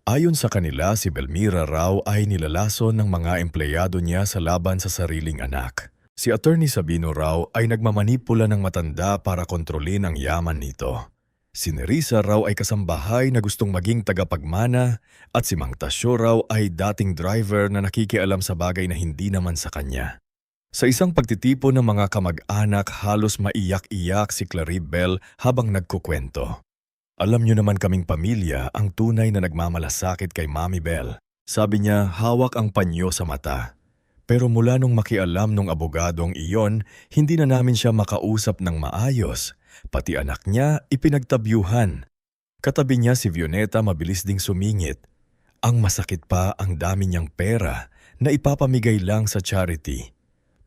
A: Ayon sa kanila, si Belmira raw ay nilalason ng mga empleyado niya sa laban sa sariling anak. Si Attorney Sabino raw ay nagmamanipula ng matanda para kontrolin ang yaman nito. Si Nerissa raw ay kasambahay na gustong maging tagapagmana at si Mang Tasyo raw ay dating driver na nakikialam sa bagay na hindi naman sa kanya. Sa isang pagtitipon ng mga kamag-anak, halos maiyak-iyak si Claribel habang nagkukwento. Alam niyo naman kaming pamilya ang tunay na nagmamalasakit kay Mami Bell. Sabi niya hawak ang panyo sa mata. Pero mula nung makialam nung abogadong iyon, hindi na namin siya makausap ng maayos. Pati anak niya ipinagtabyuhan. Katabi niya si Violeta mabilis ding sumingit. Ang masakit pa ang dami niyang pera na ipapamigay lang sa charity.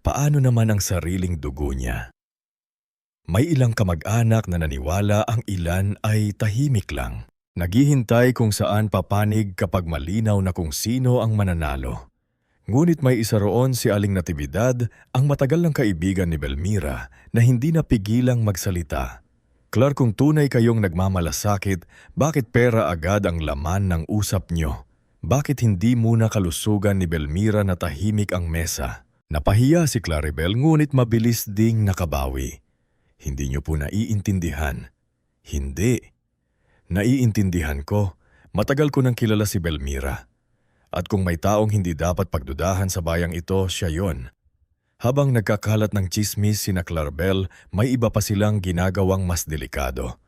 A: Paano naman ang sariling dugo niya? May ilang kamag-anak na naniwala, ang ilan ay tahimik lang. Naghihintay kung saan papanig kapag malinaw na kung sino ang mananalo. Ngunit may isa roon si Aling Natividad, ang matagal ng kaibigan ni Belmira na hindi napigilang magsalita. Clark, kung tunay kayong nagmamalasakit, bakit pera agad ang laman ng usap nyo? Bakit hindi muna kalusugan ni Belmira na tahimik ang mesa? Napahiya si Claribel ngunit mabilis ding nakabawi. Hindi niyo po naiintindihan. Hindi. Naiintindihan ko. Matagal ko nang kilala si Belmira. At kung may taong hindi dapat pagdudahan sa bayang ito, siya yon. Habang nagkakalat ng tsismis sina Claribel, may iba pa silang ginagawang mas delikado.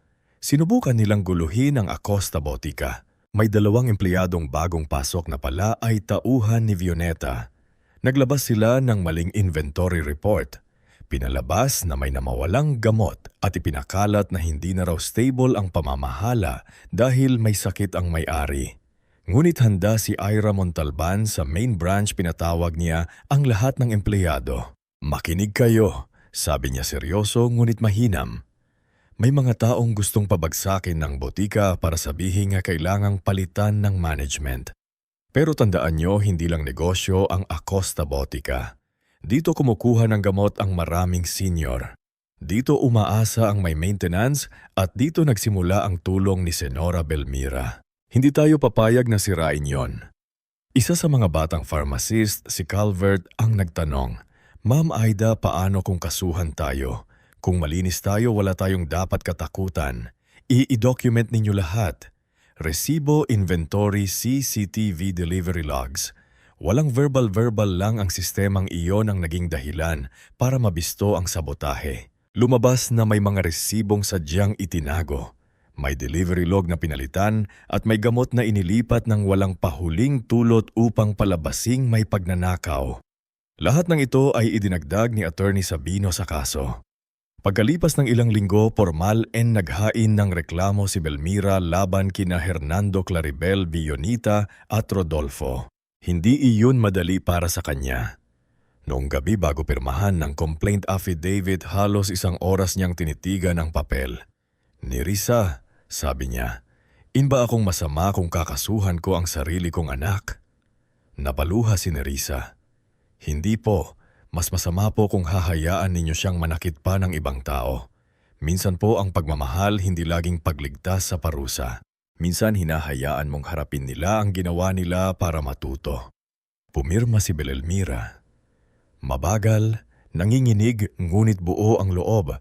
A: Sinubukan nilang guluhin ang Acosta Botica. May 2 empleyadong bagong pasok na pala ay tauhan ni Violeta. Naglabas sila ng maling inventory report. Pinalabas na may namawalang gamot at ipinakalat na hindi na raw stable ang pamamahala dahil may sakit ang may-ari. Ngunit handa si Ira Montalban, sa main branch pinatawag niya ang lahat ng empleyado. Makinig kayo, sabi niya seryoso ngunit mahinam. May mga taong gustong pabagsakin ng botika para sabihin nga kailangang palitan ng management. Pero tandaan nyo, hindi lang negosyo ang Acosta Botica. Dito kumukuha ng gamot ang maraming senior. Dito umaasa ang may maintenance at dito nagsimula ang tulong ni Senora Belmira. Hindi tayo papayag na sirain yon. Isa sa mga batang pharmacist, si Calvert, ang nagtanong, Ma'am Aida, paano kung kasuhan tayo? Kung malinis tayo, wala tayong dapat katakutan. I-document ninyo lahat. Resibo, inventory, CCTV delivery logs. Walang verbal lang, ang sistemang iyon ang naging dahilan para mabisto ang sabotahe. Lumabas na may mga resibong sadyang itinago. May delivery log na pinalitan at may gamot na inilipat ng walang pahuling tulot upang palabasing may pagnanakaw. Lahat ng ito ay idinagdag ni Attorney Sabino sa kaso. Pagkalipas ng ilang linggo, formal naghain ng reklamo si Belmira laban kina Hernando, Claribel, Vionita at Rodolfo. Hindi iyon madali para sa kanya. Noong gabi bago pirmahan ng complaint affidavit, halos 1 oras niyang tinitigan ang papel. Nerissa, sabi niya, inba akong masama kung kakasuhan ko ang sarili kong anak? Napaluha si Nerissa. Hindi po. Mas masama po kung hahayaan ninyo siyang manakit pa ng ibang tao. Minsan po ang pagmamahal hindi laging pagligtas sa parusa. Minsan hinahayaan mong harapin nila ang ginawa nila para matuto. Pumirma si Belmira. Mabagal, nanginginig ngunit buo ang loob.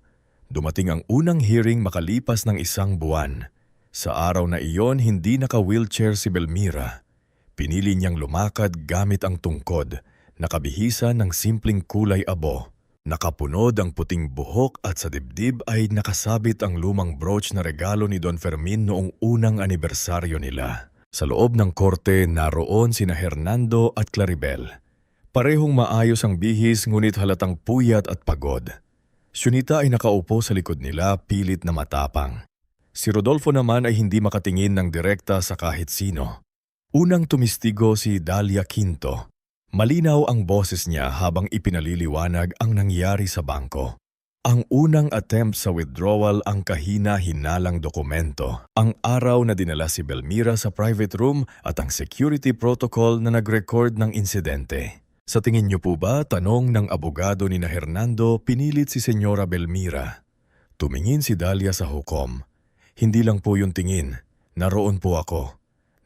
A: Dumating ang unang hearing makalipas ng 1 buwan. Sa araw na iyon, hindi naka-wheelchair si Belmira. Pinili niyang lumakad gamit ang tungkod. Nakabihisan ng simpleng kulay abo. Nakapunod ang puting buhok at sa dibdib ay nakasabit ang lumang brooch na regalo ni Don Fermin noong unang anibersaryo nila. Sa loob ng korte naroon sina Hernando at Claribel. Parehong maayos ang bihis ngunit halatang puyat at pagod. Syunita ay nakaupo sa likod nila pilit na matapang. Si Rodolfo naman ay hindi makatingin ng direkta sa kahit sino. Unang tumistigo si Dalia Quinto. Malinaw ang boses niya habang ipinaliliwanag ang nangyari sa bangko. Ang unang attempt sa withdrawal ang kahina-hinalang dokumento, ang araw na dinala si Belmira sa private room at ang security protocol na nag-record ng insidente. Sa tingin niyo po ba, tanong ng abogado ni na Hernando, pinilit si Senyora Belmira. Tumingin si Dalia sa hukom. Hindi lang po yung tingin, naroon po ako.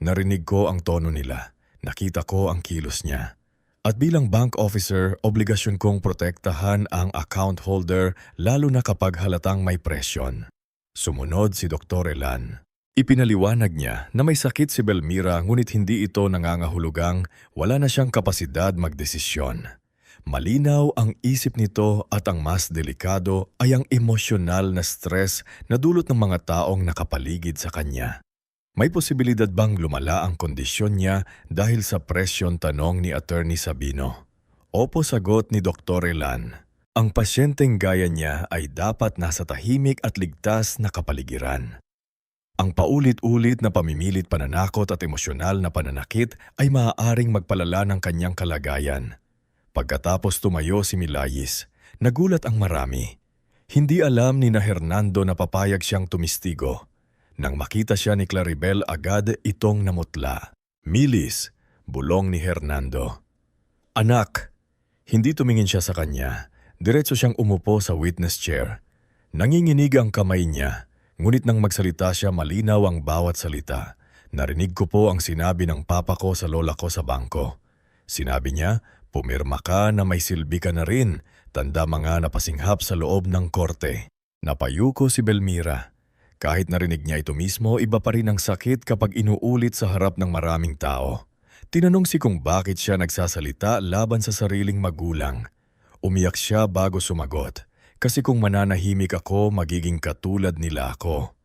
A: Narinig ko ang tono nila, nakita ko ang kilos niya. At bilang bank officer, obligasyon kong protektahan ang account holder lalo na kapag halatang may presyon. Sumunod si Dr. Elan. Ipinaliwanag niya na may sakit si Belmira ngunit hindi ito nangangahulugang wala na siyang kapasidad magdesisyon. Malinaw ang isip nito at ang mas delikado ay ang emosyonal na stress na dulot ng mga taong nakapaligid sa kanya. May posibilidad bang lumala ang kondisyon niya dahil sa presyon, tanong ni Attorney Sabino? Opo, sagot ni Dr. Elan. Ang pasyenteng gaya niya ay dapat nasa tahimik at ligtas na kapaligiran. Ang paulit-ulit na pamimilit, pananakot at emosyonal na pananakit ay maaaring magpalala ng kanyang kalagayan. Pagkatapos tumayo si Milayis, nagulat ang marami. Hindi alam ni na Hernando na papayag siyang tumistigo. Nang makita siya ni Claribel, agad itong namutla. Milis, bulong ni Hernando. Anak, hindi tumingin siya sa kanya. Diretso siyang umupo sa witness chair. Nanginginig ang kamay niya, ngunit nang magsalita siya malinaw ang bawat salita. Narinig ko po ang sinabi ng papa ko sa lola ko sa bangko. Sinabi niya, pumirma ka na may silbi ka na rin, tanda mga napasinghap sa loob ng korte. Napayuko si Belmira. Kahit narinig niya ito mismo, iba pa rin ang sakit kapag inuulit sa harap ng maraming tao. Tinanong si kung bakit siya nagsasalita laban sa sariling magulang. Umiyak siya bago sumagot, kasi kung mananahimik ako, magiging katulad nila ako.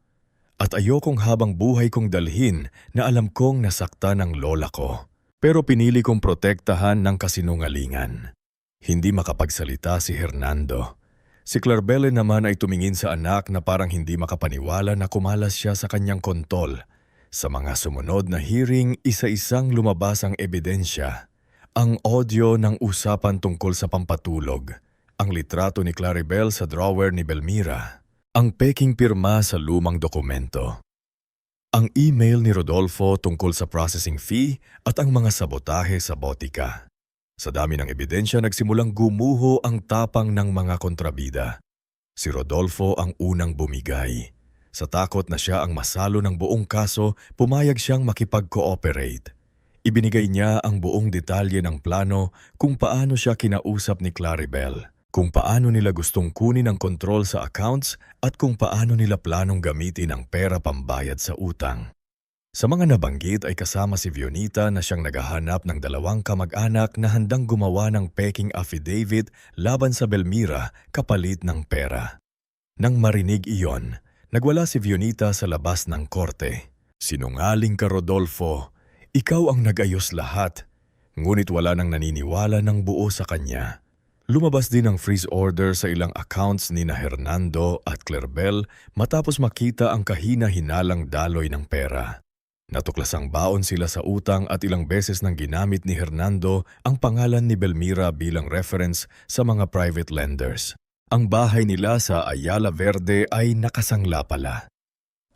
A: At ayokong habang buhay kong dalhin na alam kong nasaktan ng lola ko. Pero pinili kong protektahan ng kasinungalingan. Hindi makapagsalita si Hernando. Si Claribel naman ay tumingin sa anak na parang hindi makapaniwala na kumalas siya sa kanyang kontol. Sa mga sumunod na hearing, isa-isang lumabas ang ebidensya. Ang audio ng usapan tungkol sa pampatulog, ang litrato ni Claribel sa drawer ni Belmira, ang peking pirma sa lumang dokumento, ang email ni Rodolfo tungkol sa processing fee at ang mga sabotahe sa botika. Sa dami ng ebidensya, nagsimulang gumuho ang tapang ng mga kontrabida. Si Rodolfo ang unang bumigay. Sa takot na siya ang masalo ng buong kaso, pumayag siyang makipag-cooperate. Ibinigay niya ang buong detalye ng plano kung paano siya kinausap ni Claribel, kung paano nila gustong kunin ang kontrol sa accounts at kung paano nila planong gamitin ang pera pambayad sa utang. Sa mga nabanggit ay kasama si Vionita na siyang naghahanap ng dalawang kamag-anak na handang gumawa ng peking affidavit laban sa Belmira kapalit ng pera. Nang marinig iyon, nagwala si Vionita sa labas ng korte. Sinungaling ka, Rodolfo. Ikaw ang nag-ayos lahat. Ngunit wala nang naniniwala ng buo sa kanya. Lumabas din ang freeze order sa ilang accounts ni na Hernando at Claribel matapos makita ang kahina-hinalang daloy ng pera. Natuklasang baon sila sa utang at ilang beses nang ginamit ni Hernando ang pangalan ni Belmira bilang reference sa mga private lenders. Ang bahay nila sa Ayala Verde ay nakasangla pala.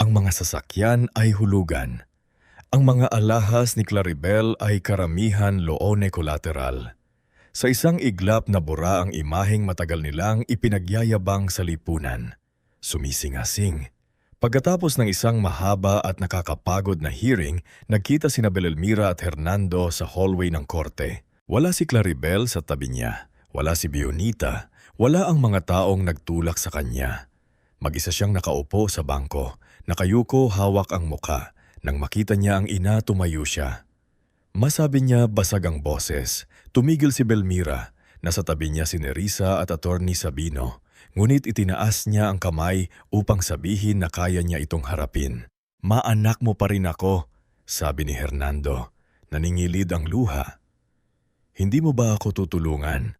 A: Ang mga sasakyan ay hulugan. Ang mga alahas ni Claribel ay karamihan loone collateral. Sa isang iglap na bura ang imaheng matagal nilang ipinagyayabang sa lipunan. Sumisingasing. Pagkatapos ng isang mahaba at nakakapagod na hearing, nagkita sina Belmira at Hernando sa hallway ng korte. Wala si Claribel sa tabi niya, wala si Vionita, wala ang mga taong nagtulak sa kanya. Mag-isa siyang nakaupo sa bangko, nakayuko, hawak ang muka. Nang makita niya ang ina, tumayo siya. Masabi niya basag ang boses, Tumigil si Belmira. Nasa tabi niya si Nerissa at Attorney Sabino. Ngunit itinaas niya ang kamay upang sabihin na kaya niya itong harapin. "Maanak mo pa rin ako," sabi ni Hernando. Naningilid ang luha. "Hindi mo ba ako tutulungan?"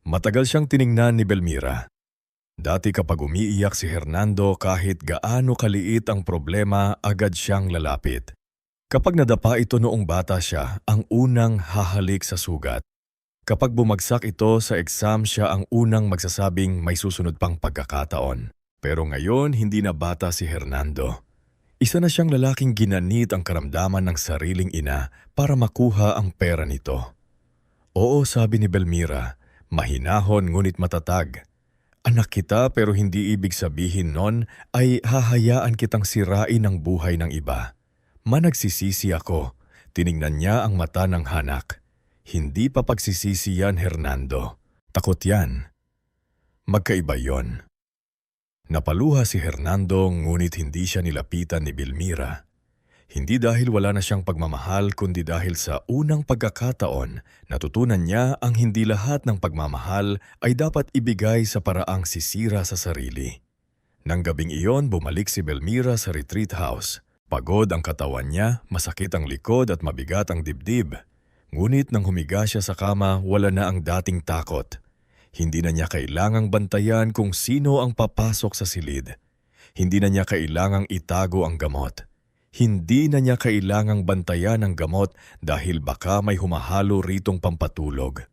A: Matagal siyang tiningnan ni Belmira. Dati kapag umiiyak si Hernando kahit gaano kaliit ang problema, agad siyang lalapit. Kapag nadapa ito noong bata siya, ang unang hahalik sa sugat. Kapag bumagsak ito sa exam, siya ang unang magsasabing may susunod pang pagkakataon. Pero ngayon, hindi na bata si Hernando. Isa na siyang lalaking ginanit ang karamdaman ng sariling ina para makuha ang pera nito. "Oo," sabi ni Belmira, mahinahon ngunit matatag. "Anak kita pero hindi ibig sabihin nun ay hahayaan kitang sirain ang buhay ng iba." Managsisisi ako. Tiningnan niya ang mata ng hanak. "Hindi pa pagsisisi yan, Hernando. Takot yan." Magkaiba yon. Napaluha si Hernando ngunit hindi siya nilapitan ni Belmira. Hindi dahil wala na siyang pagmamahal kundi dahil sa unang pagkakataon natutunan niya ang hindi lahat ng pagmamahal ay dapat ibigay sa paraang sisira sa sarili. Nang gabing iyon, bumalik si Belmira sa retreat house. Pagod ang katawan niya, masakit ang likod at mabigat ang dibdib. Ngunit nang humiga siya sa kama, wala na ang dating takot. Hindi na niya kailangang bantayan kung sino ang papasok sa silid. Hindi na niya kailangang itago ang gamot. Hindi na niya kailangang bantayan ang gamot dahil baka may humahalo ritong pampatulog.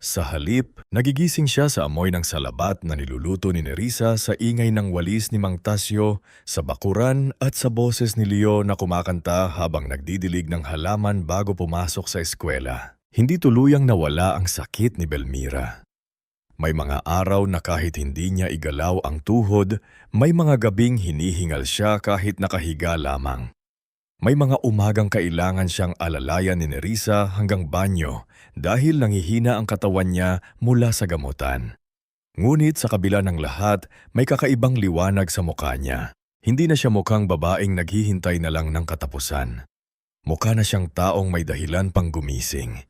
A: Sa halip, nagigising siya sa amoy ng salabat na niluluto ni Nerissa, sa ingay ng walis ni Mang Tasyo, sa bakuran at sa boses ni Leo na kumakanta habang nagdidilig ng halaman bago pumasok sa eskwela. Hindi tuluyang nawala ang sakit ni Belmira. May mga araw na kahit hindi niya igalaw ang tuhod, may mga gabing hinihingal siya kahit nakahiga lamang. May mga umagang kailangan siyang alalayan ni Nerissa hanggang banyo dahil nangihina ang katawan niya mula sa gamutan. Ngunit sa kabila ng lahat, may kakaibang liwanag sa mukha niya. Hindi na siya mukhang babaeng naghihintay na lang ng katapusan. Mukha na siyang taong may dahilan pang gumising.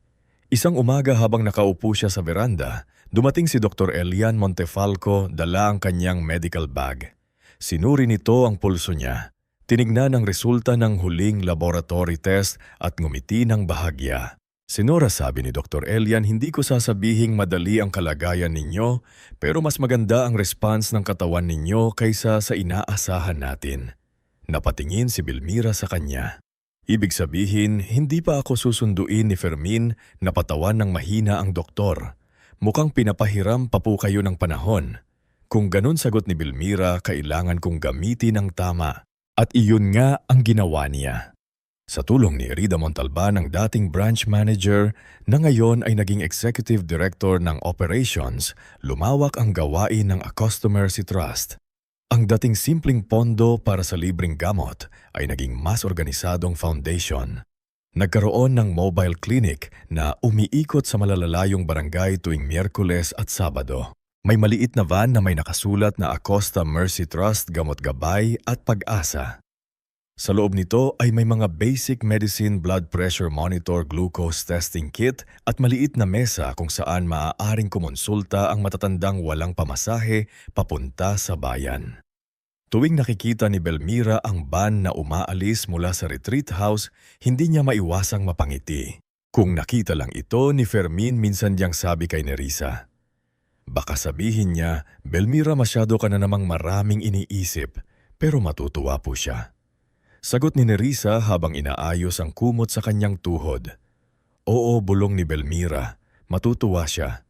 A: Isang umaga habang nakaupo siya sa veranda, dumating si Dr. Elian Montefalco, dala ang kanyang medical bag. Sinuri nito ang pulso niya. Tinignan ang resulta ng huling laboratory test at ngumiti ng bahagya. "Senora," sabi ni Dr. Elian, "hindi ko sasabihing madali ang kalagayan ninyo, pero mas maganda ang response ng katawan ninyo kaysa sa inaasahan natin." Napatingin si Belmira sa kanya. "Ibig sabihin, hindi pa ako susunduin ni Fermin." Napatawan ng mahina ang doktor. "Mukhang pinapahiram pa po kayo ng panahon." Kung ganun sagot ni Belmira, kailangan kong gamitin ng tama. At iyon nga ang ginawa niya. Sa tulong ni Rida Montalban, ang dating branch manager na ngayon ay naging executive director ng operations, lumawak ang gawain ng A Customer si Trust. Ang dating simpleng pondo para sa libreng gamot ay naging mas organisadong foundation. Nagkaroon ng mobile clinic na umiikot sa malalalayong barangay tuwing Miyerkules at Sabado. May maliit na van na may nakasulat na Acosta Mercy Trust, Gamot Gabay at Pag-asa. Sa loob nito ay may mga basic medicine, blood pressure monitor, glucose testing kit at maliit na mesa kung saan maaaring kumonsulta ang matatandang walang pamasahe papunta sa bayan. Tuwing nakikita ni Belmira ang van na umaalis mula sa retreat house, hindi niya maiwasang mapangiti. Kung nakita lang ito ni Fermin, minsan diyang sabi kay Nerissa, "Baka sabihin niya, Belmira, masyado ka na namang maraming iniisip," pero matutuwa po siya. Sagot ni Nerissa habang inaayos ang kumot sa kanyang tuhod. "Oo," bulong ni Belmira, matutuwa siya.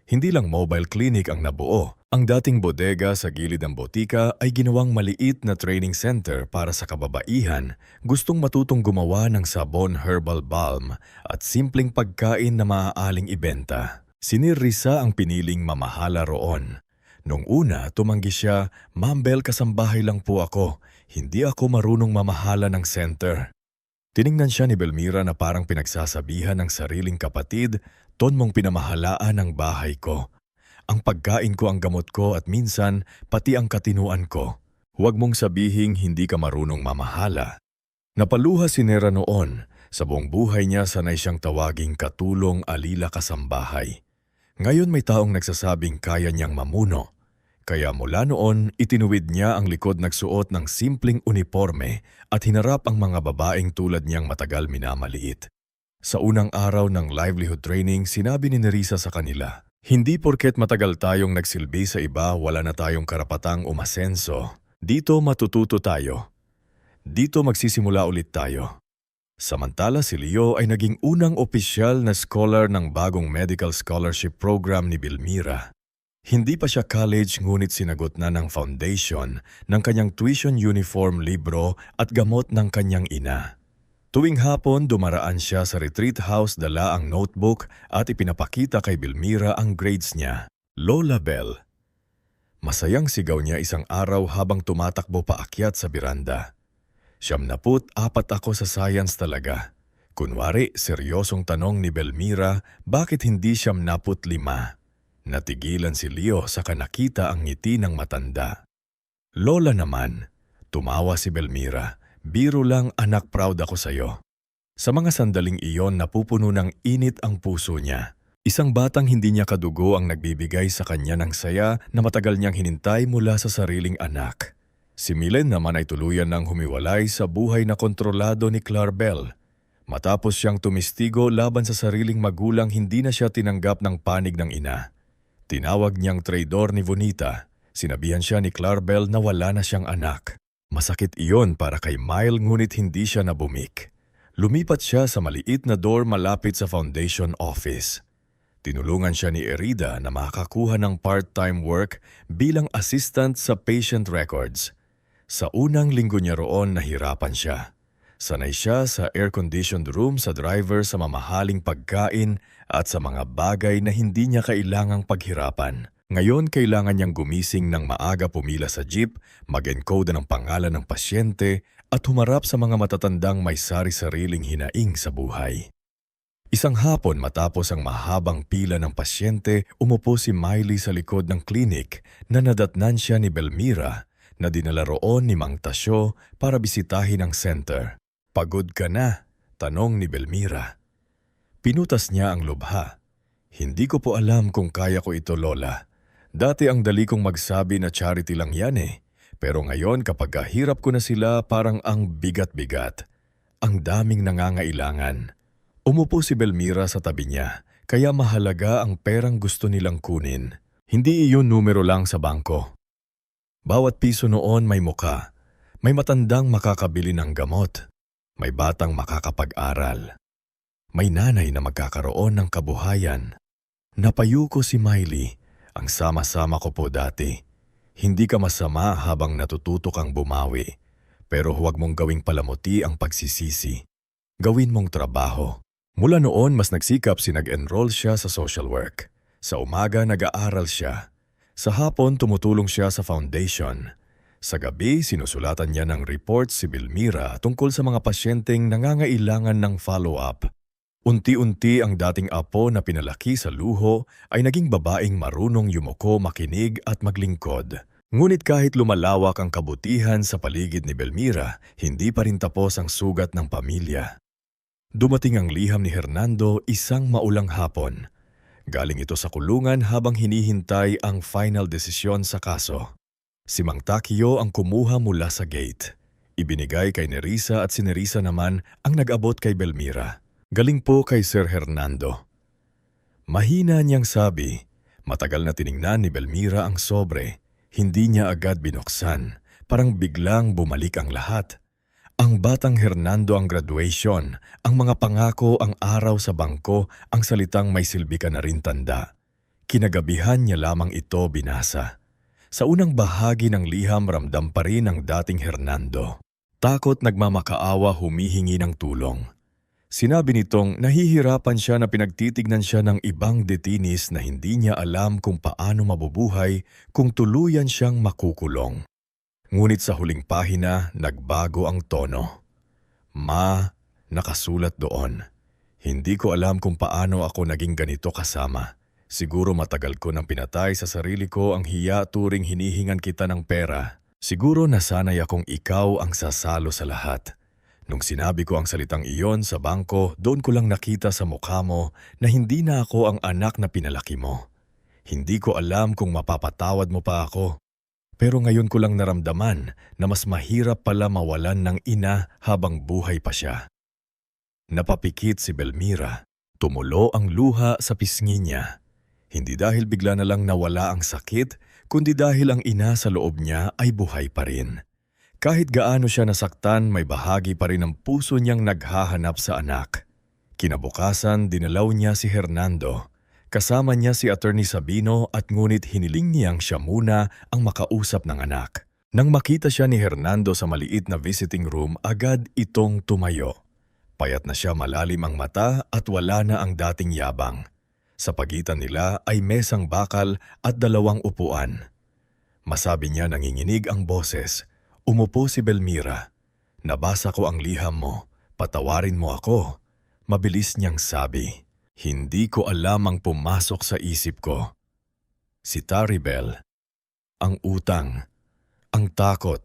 A: Hindi lang mobile clinic ang nabuo. Ang dating bodega sa gilid ng botika ay ginawang maliit na training center para sa kababaihan, gustong matutong gumawa ng sabon, herbal balm at simpleng pagkain na maaaling ibenta. Si Nerissa ang piniling mamahala roon. Nung una, tumanggi siya, "Ma'am Bel, kasambahay lang po ako. Hindi ako marunong mamahala ng center." Tiningnan siya ni Belmira na parang pinagsasabihan ng sariling kapatid, "Ton mong pinamahalaan ang bahay ko. Ang pagkain ko, ang gamot ko at minsan pati ang katinuan ko. Huwag mong sabihing hindi ka marunong mamahala." Napaluha si Nera noon. Sa buong buhay niya sanay siyang tawaging katulong alila kasambahay. Ngayon may taong nagsasabing kaya niyang mamuno. Kaya mula noon, itinuwid niya ang likod nagsuot ng simpleng uniforme at hinarap ang mga babaeng tulad niyang matagal minamaliit. Sa unang araw ng livelihood training, sinabi ni Nerissa sa kanila, "Hindi porket matagal tayong nagsilbi sa iba, wala na tayong karapatang umasenso. Dito matututo tayo. Dito magsisimula ulit tayo." Samantala si Leo ay naging unang opisyal na scholar ng bagong medical scholarship program ni Belmira. Hindi pa siya college ngunit sinagot na ng foundation ng kanyang tuition uniform, libro at gamot ng kanyang ina. Tuwing hapon, dumaraan siya sa retreat house, dala ang notebook at ipinapakita kay Belmira ang grades niya. Lola Bell. Masayang sigaw niya isang araw habang tumatakbo paakyat sa biranda. 74 ako sa science talaga. Kunwari, seryosong tanong ni Belmira, bakit hindi 75? Natigilan si Leo sa nakita ang ngiti ng matanda. Lola naman, tumawa si Belmira. Biro lang anak, proud ako sa'yo. Sa mga sandaling iyon napupuno ng init ang puso niya. Isang batang hindi niya kadugo ang nagbibigay sa kanya ng saya na matagal niyang hinintay mula sa sariling anak. Si Milen naman ay tuluyan ng humiwalay sa buhay na kontrolado ni Clarabel. Matapos siyang tumistigo laban sa sariling magulang, hindi na siya tinanggap ng panig ng ina. Tinawag niyang traidor ni Bonita. Sinabihan siya ni Clarabel na wala na siyang anak. Masakit iyon para kay Mile ngunit hindi siya nabumik. Lumipat siya sa maliit na dorm malapit sa foundation office. Tinulungan siya ni Erida na makakuha ng part-time work bilang assistant sa patient records. Sa unang linggo niya roon, nahirapan siya. Sanay siya sa air-conditioned room, sa driver, sa mamahaling pagkain at sa mga bagay na hindi niya kailangang paghirapan. Ngayon, kailangan niyang gumising ng maaga, pumila sa jeep, mag-encode ng pangalan ng pasyente at humarap sa mga matatandang may sari-sariling hinaing sa buhay. Isang hapon matapos ang mahabang pila ng pasyente, umupo si Miley sa likod ng klinik na nadatnan siya ni Belmira na dinala roon ni Mang Tasyo para bisitahin ang center. "Pagod ka na?" tanong ni Belmira. Pinutas niya ang lubha. "Hindi ko po alam kung kaya ko ito, Lola. Dati ang dali kong magsabi na charity lang yan eh. Pero ngayon kapag kahirap ko na sila, parang ang bigat-bigat. Ang daming nangangailangan." Umupo si Belmira sa tabi niya, kaya mahalaga ang perang gusto nilang kunin. Hindi iyon numero lang sa bangko. Bawat piso noon may muka. May matandang makakabili ng gamot. May batang makakapag-aral. May nanay na magkakaroon ng kabuhayan. Napayuko si Miley. "Ang sama-sama ko po dati. Hindi ka masama habang natututo kang bumawi. Pero huwag mong gawing palamuti ang pagsisisi. Gawin mong trabaho." Mula noon, mas nagsikap nag-enroll siya sa social work. Sa umaga, nag-aaral siya. Sa hapon, tumutulong siya sa foundation. Sa gabi, sinusulatan niya ng report si Belmira tungkol sa mga pasyenteng nangangailangan ng follow-up. Unti-unti ang dating apo na pinalaki sa luho ay naging babaeng marunong yumuko, makinig at maglingkod. Ngunit kahit lumalawak ang kabutihan sa paligid ni Belmira, hindi pa rin tapos ang sugat ng pamilya. Dumating ang liham ni Hernando isang maulang hapon. Galing ito sa kulungan habang hinihintay ang final desisyon sa kaso. Si Mang Takio ang kumuha mula sa gate. Ibinigay kay Nerissa at si Nerissa naman ang nag-abot kay Belmira. "Galing po kay Sir Hernando." Mahina niyang sabi. Matagal na tiningnan ni Belmira ang sobre. Hindi niya agad binuksan. Parang biglang bumalik ang lahat. Ang batang Hernando, ang graduation, ang mga pangako, ang araw sa bangko, ang salitang may silbi ka na rin tanda. Kinagabihan niya lamang ito binasa. Sa unang bahagi ng liham, ramdam pa rin ang dating Hernando. Takot, nagmamakaawa, humihingi ng tulong. Sinabi nitong nahihirapan siya na pinagtitignan siya ng ibang detainees na hindi niya alam kung paano mabubuhay kung tuluyan siyang makukulong. Ngunit sa huling pahina, nagbago ang tono. "Ma," nakasulat doon. "Hindi ko alam kung paano ako naging ganito kasama. Siguro matagal ko nang pinatay sa sarili ko ang hiya turing hinihingan kita ng pera. Siguro nasanay akong ikaw ang sasalo sa lahat. Nung sinabi ko ang salitang iyon sa bangko, doon ko lang nakita sa mukha mo na hindi na ako ang anak na pinalaki mo. Hindi ko alam kung mapapatawad mo pa ako. Pero ngayon ko lang naramdaman na mas mahirap pala mawalan ng ina habang buhay pa siya. Napapikit si Belmira. Tumulo ang luha sa pisngi niya. Hindi dahil bigla na lang nawala ang sakit, kundi dahil ang ina sa loob niya ay buhay pa rin. Kahit gaano siya nasaktan, may bahagi pa rin ng puso niyang naghahanap sa anak. Kinabukasan, dinalaw niya si Hernando. Kasama niya si Attorney Sabino at ngunit hiniling niyang siya muna ang makausap ng anak. Nang makita siya ni Hernando sa maliit na visiting room, agad itong tumayo. Payat na siya, malalim ang mata at wala na ang dating yabang. Sa pagitan nila ay mesang bakal at 2 upuan. Masabi niya nanginginig ang boses. Umupo si Belmira. Nabasa ko ang liham mo. Patawarin mo ako. Mabilis niyang sabi. Hindi ko alam ang pumasok sa isip ko. Si Taribel, ang utang, ang takot.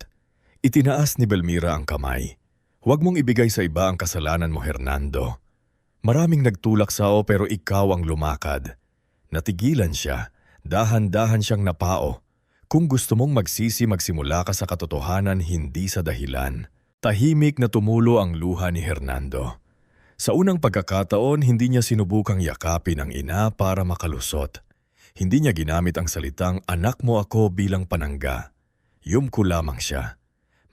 A: Itinaas ni Belmira ang kamay. Huwag mong ibigay sa iba ang kasalanan mo, Hernando. Maraming nagtulak sa'o pero ikaw ang lumakad. Natigilan siya. Dahan-dahan siyang napao. Kung gusto mong magsisi, magsimula ka sa katotohanan, hindi sa dahilan. Tahimik na tumulo ang luha ni Hernando. Sa unang pagkakataon, hindi niya sinubukang yakapin ang ina para makalusot. Hindi niya ginamit ang salitang anak mo ako bilang panangga. Yumko lamang siya.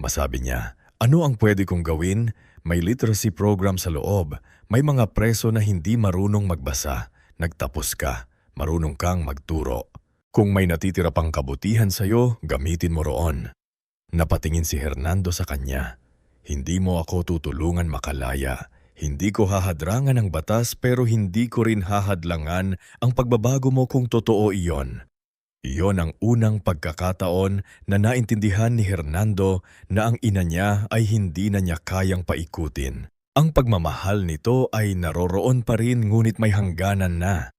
A: Masabi niya, ano ang pwede kong gawin? May literacy program sa loob. May mga preso na hindi marunong magbasa. Nagtapos ka. Marunong kang magturo. Kung may natitira pang kabutihan sa'yo, gamitin mo roon. Napatingin si Hernando sa kanya. Hindi mo ako tutulungan makalaya. Hindi ko hahadrangan ang batas pero hindi ko rin hahadlangan ang pagbabago mo kung totoo iyon. Iyon ang unang pagkakataon na naintindihan ni Hernando na ang ina niya ay hindi na niya kayang paikutin. Ang pagmamahal nito ay naroroon pa rin ngunit may hangganan na.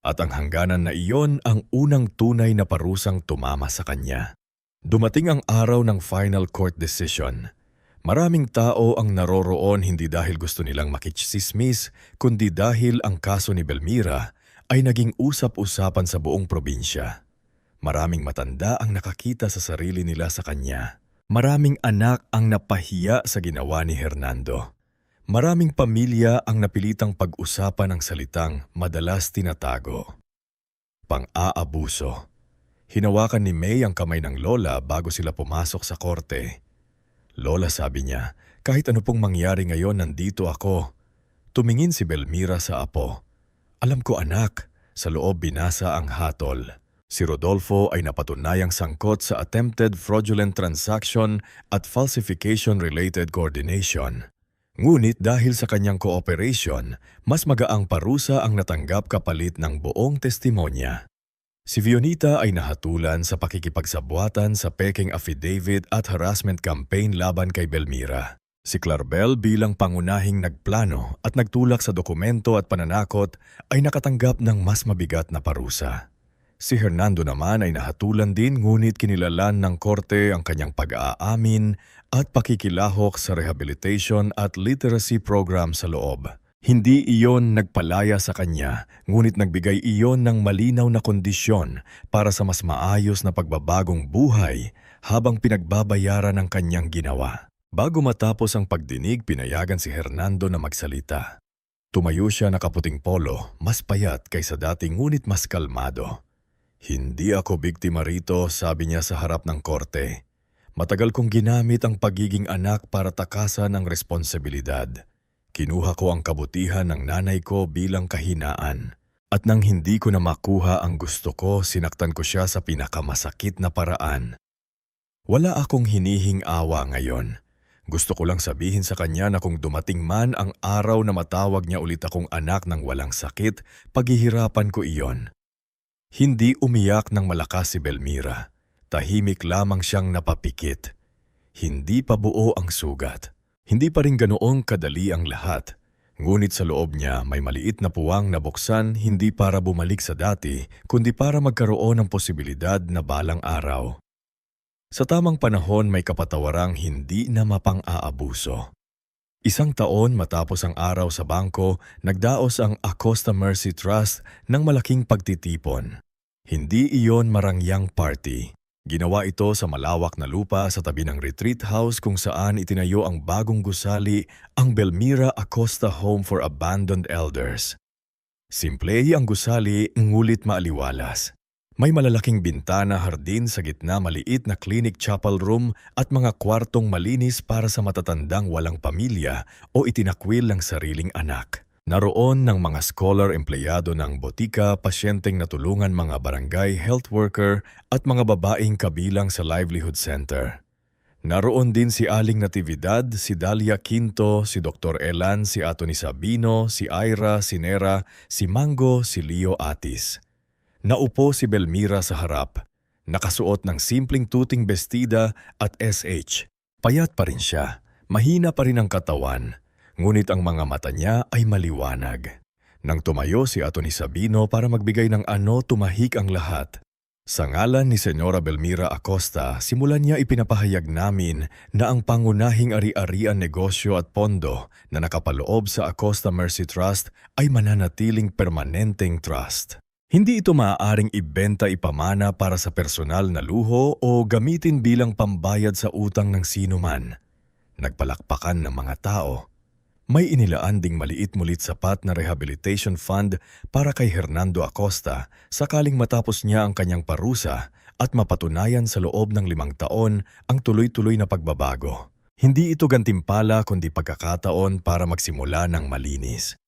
A: At ang hangganan na iyon ang unang tunay na parusang tumama sa kanya. Dumating ang araw ng final court decision. Maraming tao ang naroroon hindi dahil gusto nilang makichismis, kundi dahil ang kaso ni Belmira ay naging usap-usapan sa buong probinsya. Maraming matanda ang nakakita sa sarili nila sa kanya. Maraming anak ang napahiya sa ginawa ni Hernando. Maraming pamilya ang napilitang pag-usapan ang salitang madalas tinatago. Pang-aabuso. Hinawakan ni May ang kamay ng lola bago sila pumasok sa korte. Lola, sabi niya, kahit ano pong mangyari ngayon, nandito ako. Tumingin si Belmira sa apo. Alam ko, anak, sa loob binasa ang hatol. Si Rodolfo ay napatunayang sangkot sa attempted fraudulent transaction at falsification-related coordination. Ngunit dahil sa kanyang cooperation, mas magaang parusa ang natanggap kapalit ng buong testimonya. Si Vionita ay nahatulan sa pakikipagsabwatan sa peking affidavit at harassment campaign laban kay Belmira. Si Clarabel bilang pangunahing nagplano at nagtulak sa dokumento at pananakot ay nakatanggap ng mas mabigat na parusa. Si Hernando naman ay nahatulan din ngunit kinilalan ng korte ang kanyang pag-aamin at pakikilahok sa rehabilitation at literacy program sa loob. Hindi iyon nagpalaya sa kanya, ngunit nagbigay iyon ng malinaw na kondisyon para sa mas maayos na pagbabagong buhay habang pinagbabayaran ang kanyang ginawa. Bago matapos ang pagdinig, pinayagan si Hernando na magsalita. Tumayo siya nakaputing polo, mas payat kaysa dati ngunit mas kalmado. Hindi ako biktima rito, sabi niya sa harap ng korte. Matagal kong ginamit ang pagiging anak para takasan ang responsibilidad. Kinuha ko ang kabutihan ng nanay ko bilang kahinaan. At nang hindi ko na makuha ang gusto ko, sinaktan ko siya sa pinakamasakit na paraan. Wala akong hinihing awa ngayon. Gusto ko lang sabihin sa kanya na kung dumating man ang araw na matawag niya ulit akong anak ng walang sakit, paghihirapan ko iyon. Hindi umiyak ng malakas si Belmira. Tahimik lamang siyang napapikit. Hindi pa buo ang sugat. Hindi pa rin ganoong kadali ang lahat. Ngunit sa loob niya may maliit na puwang nabuksan hindi para bumalik sa dati, kundi para magkaroon ng posibilidad na balang araw. Sa tamang panahon may kapatawarang hindi na mapang-aabuso. Isang taon matapos ang araw sa bangko, nagdaos ang Acosta Mercy Trust ng malaking pagtitipon. Hindi iyon marangyang party. Ginawa ito sa malawak na lupa sa tabi ng retreat house kung saan itinayo ang bagong gusali, ang Belmira Acosta Home for Abandoned Elders. Simple ang gusali, ngulit maaliwalas. May malalaking bintana, hardin sa gitna, maliit na clinic chapel room at mga kwartong malinis para sa matatandang walang pamilya o itinakwil ng sariling anak. Naroon ng mga scholar empleyado ng botika, pasyenteng natulungan mga barangay health worker at mga babaeng kabilang sa livelihood center. Naroon din si Aling Natividad, si Dalia Quinto, si Dr. Elan, si Atty. Sabino, si Ira, si Nera, si Mango, si Leo Atis. Naupo si Belmira sa harap, nakasuot ng simpleng tuting bestida at SH. Payat pa rin siya, mahina pa rin ang katawan, ngunit ang mga mata niya ay maliwanag. Nang tumayo si Atty. Sabino para magbigay ng tumahik ang lahat. Sa ngalan ni Senyora Belmira Acosta, simulan niya ipinapahayag namin na ang pangunahing ari-arian negosyo at pondo na nakapaloob sa Acosta Mercy Trust ay mananatiling permanenteng trust. Hindi ito maaaring ibenta ipamana para sa personal na luho o gamitin bilang pambayad sa utang ng sino man. Nagpalakpakan ng mga tao. May inilaan ding maliit-mulit sapat na rehabilitation fund para kay Hernando Acosta sakaling matapos niya ang kanyang parusa at mapatunayan sa loob ng 5 taon ang tuloy-tuloy na pagbabago. Hindi ito gantimpala kundi pagkakataon para magsimula ng malinis.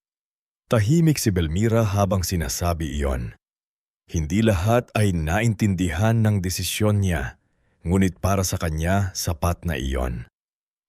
A: Tahimik si Belmira habang sinasabi iyon. Hindi lahat ay naintindihan ng desisyon niya, ngunit para sa kanya sapat na iyon.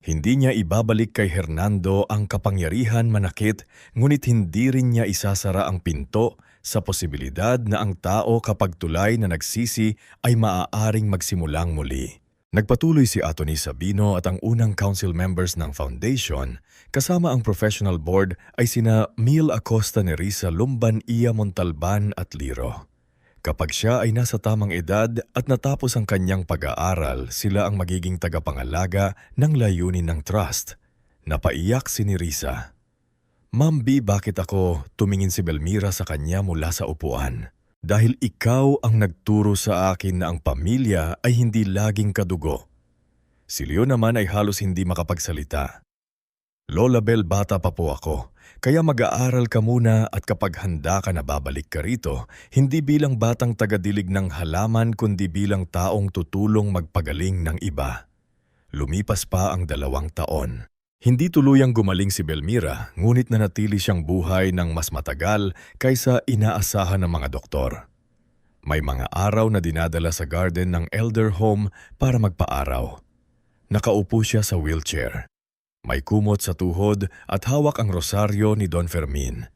A: Hindi niya ibabalik kay Hernando ang kapangyarihan manakit, ngunit hindi rin niya isasara ang pinto sa posibilidad na ang tao kapag tulay na nagsisi ay maaaring magsimulang muli. Nagpatuloy si Atty. Sabino at ang unang council members ng foundation, kasama ang professional board ay sina Mil Acosta Nerissa Lumban Iya Montalban at Liro. Kapag siya ay nasa tamang edad at natapos ang kanyang pag-aaral, sila ang magiging tagapangalaga ng layunin ng trust. Napaiyak si Nerissa. "Ma'am B, bakit ako?" Tumingin si Belmira sa kanya mula sa upuan. "Dahil ikaw ang nagturo sa akin na ang pamilya ay hindi laging kadugo." Si Leo naman ay halos hindi makapagsalita. "Lola Bel, bata pa po ako. Kaya mag-aaral ka muna at kapag handa ka na babalik ka rito, hindi bilang batang tagadilig ng halaman kundi bilang taong tutulong magpagaling ng iba." Lumipas pa ang 2 taon. Hindi tuluyang gumaling si Belmira, ngunit nanatili siyang buhay ng mas matagal kaysa inaasahan ng mga doktor. May mga araw na dinadala sa garden ng elder home para magpaaraw. Nakaupo siya sa wheelchair. May kumot sa tuhod at hawak ang rosaryo ni Don Fermin.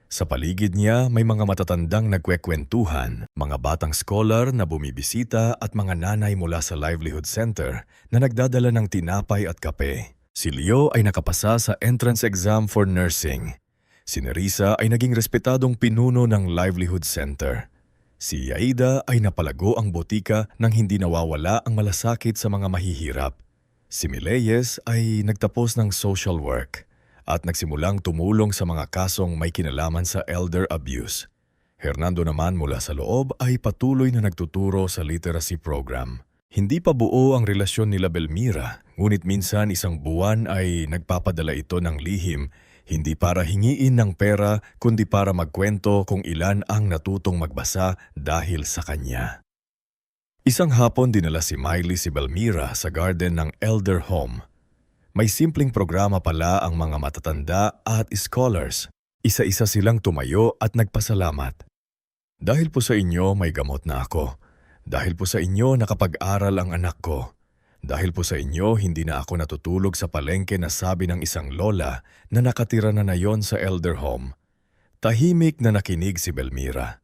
A: Sa paligid niya may mga matatandang nagkwekwentuhan, mga batang scholar na bumibisita at mga nanay mula sa livelihood center na nagdadala ng tinapay at kape. Si Leo ay nakapasa sa entrance exam for nursing. Si Nerissa ay naging respetadong pinuno ng livelihood center. Si Yaida ay napalago ang botika nang hindi nawawala ang malasakit sa mga mahihirap. Si Mileyes ay nagtapos ng social work at nagsimulang tumulong sa mga kasong may kinalaman sa elder abuse. Hernando naman mula sa loob ay patuloy na nagtuturo sa literacy program. Hindi pa buo ang relasyon nila Belmira, ngunit minsan isang buwan ay nagpapadala ito ng lihim, hindi para hingiin ng pera kundi para magkwento kung ilan ang natutong magbasa dahil sa kanya. Isang hapon dinala si Miley si Belmira sa garden ng elder home. May simpleng programa pala ang mga matatanda at scholars. Isa-isa silang tumayo at nagpasalamat. "Dahil po sa inyo may gamot na ako. Dahil po sa inyo nakapag-aral ang anak ko. Dahil po sa inyo hindi na ako natutulog sa palengke na sabi ng isang lola na nakatira na yon sa elder home." Tahimik na nakinig si Belmira.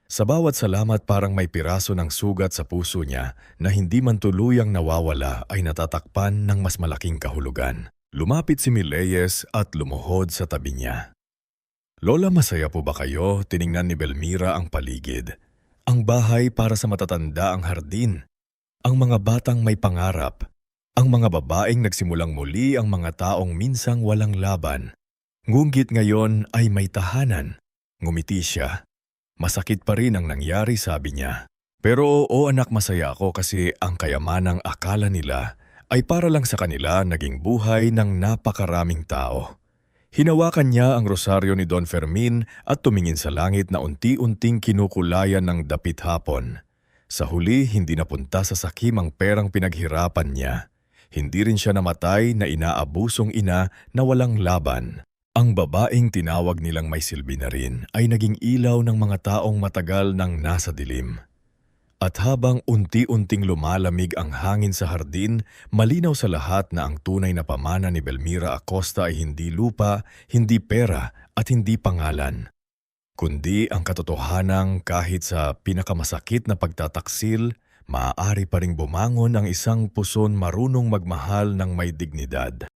A: Sa bawat salamat parang may piraso ng sugat sa puso niya na hindi man tuluyang nawawala ay natatakpan ng mas malaking kahulugan. Lumapit si Mileyes at lumuhod sa tabi niya. "Lola, masaya po ba kayo?" Tiningnan ni Belmira ang paligid. Ang bahay para sa matatanda ang hardin. Ang mga batang may pangarap. Ang mga babaeng nagsimulang muli ang mga taong minsang walang laban. Ngunit ngayon ay may tahanan. Ngumiti siya. Masakit pa rin ang nangyari, sabi niya. Pero oo anak, masaya ako kasi ang kayamanang akala nila ay para lang sa kanila naging buhay ng napakaraming tao. Hinawakan niya ang rosaryo ni Don Fermin at tumingin sa langit na unti-unting kinukulayan ng dapit hapon. Sa huli, hindi napunta sa sakim ang perang pinaghirapan niya. Hindi rin siya namatay na inaabusong ina na walang laban. Ang babaeng tinawag nilang may silbi na rin ay naging ilaw ng mga taong matagal nang nasa dilim. At habang unti-unting lumalamig ang hangin sa hardin, malinaw sa lahat na ang tunay na pamana ni Belmira Acosta ay hindi lupa, hindi pera at hindi pangalan. Kundi ang katotohanang kahit sa pinakamasakit na pagtataksil, maaari pa ring bumangon ang isang puson marunong magmahal ng may dignidad.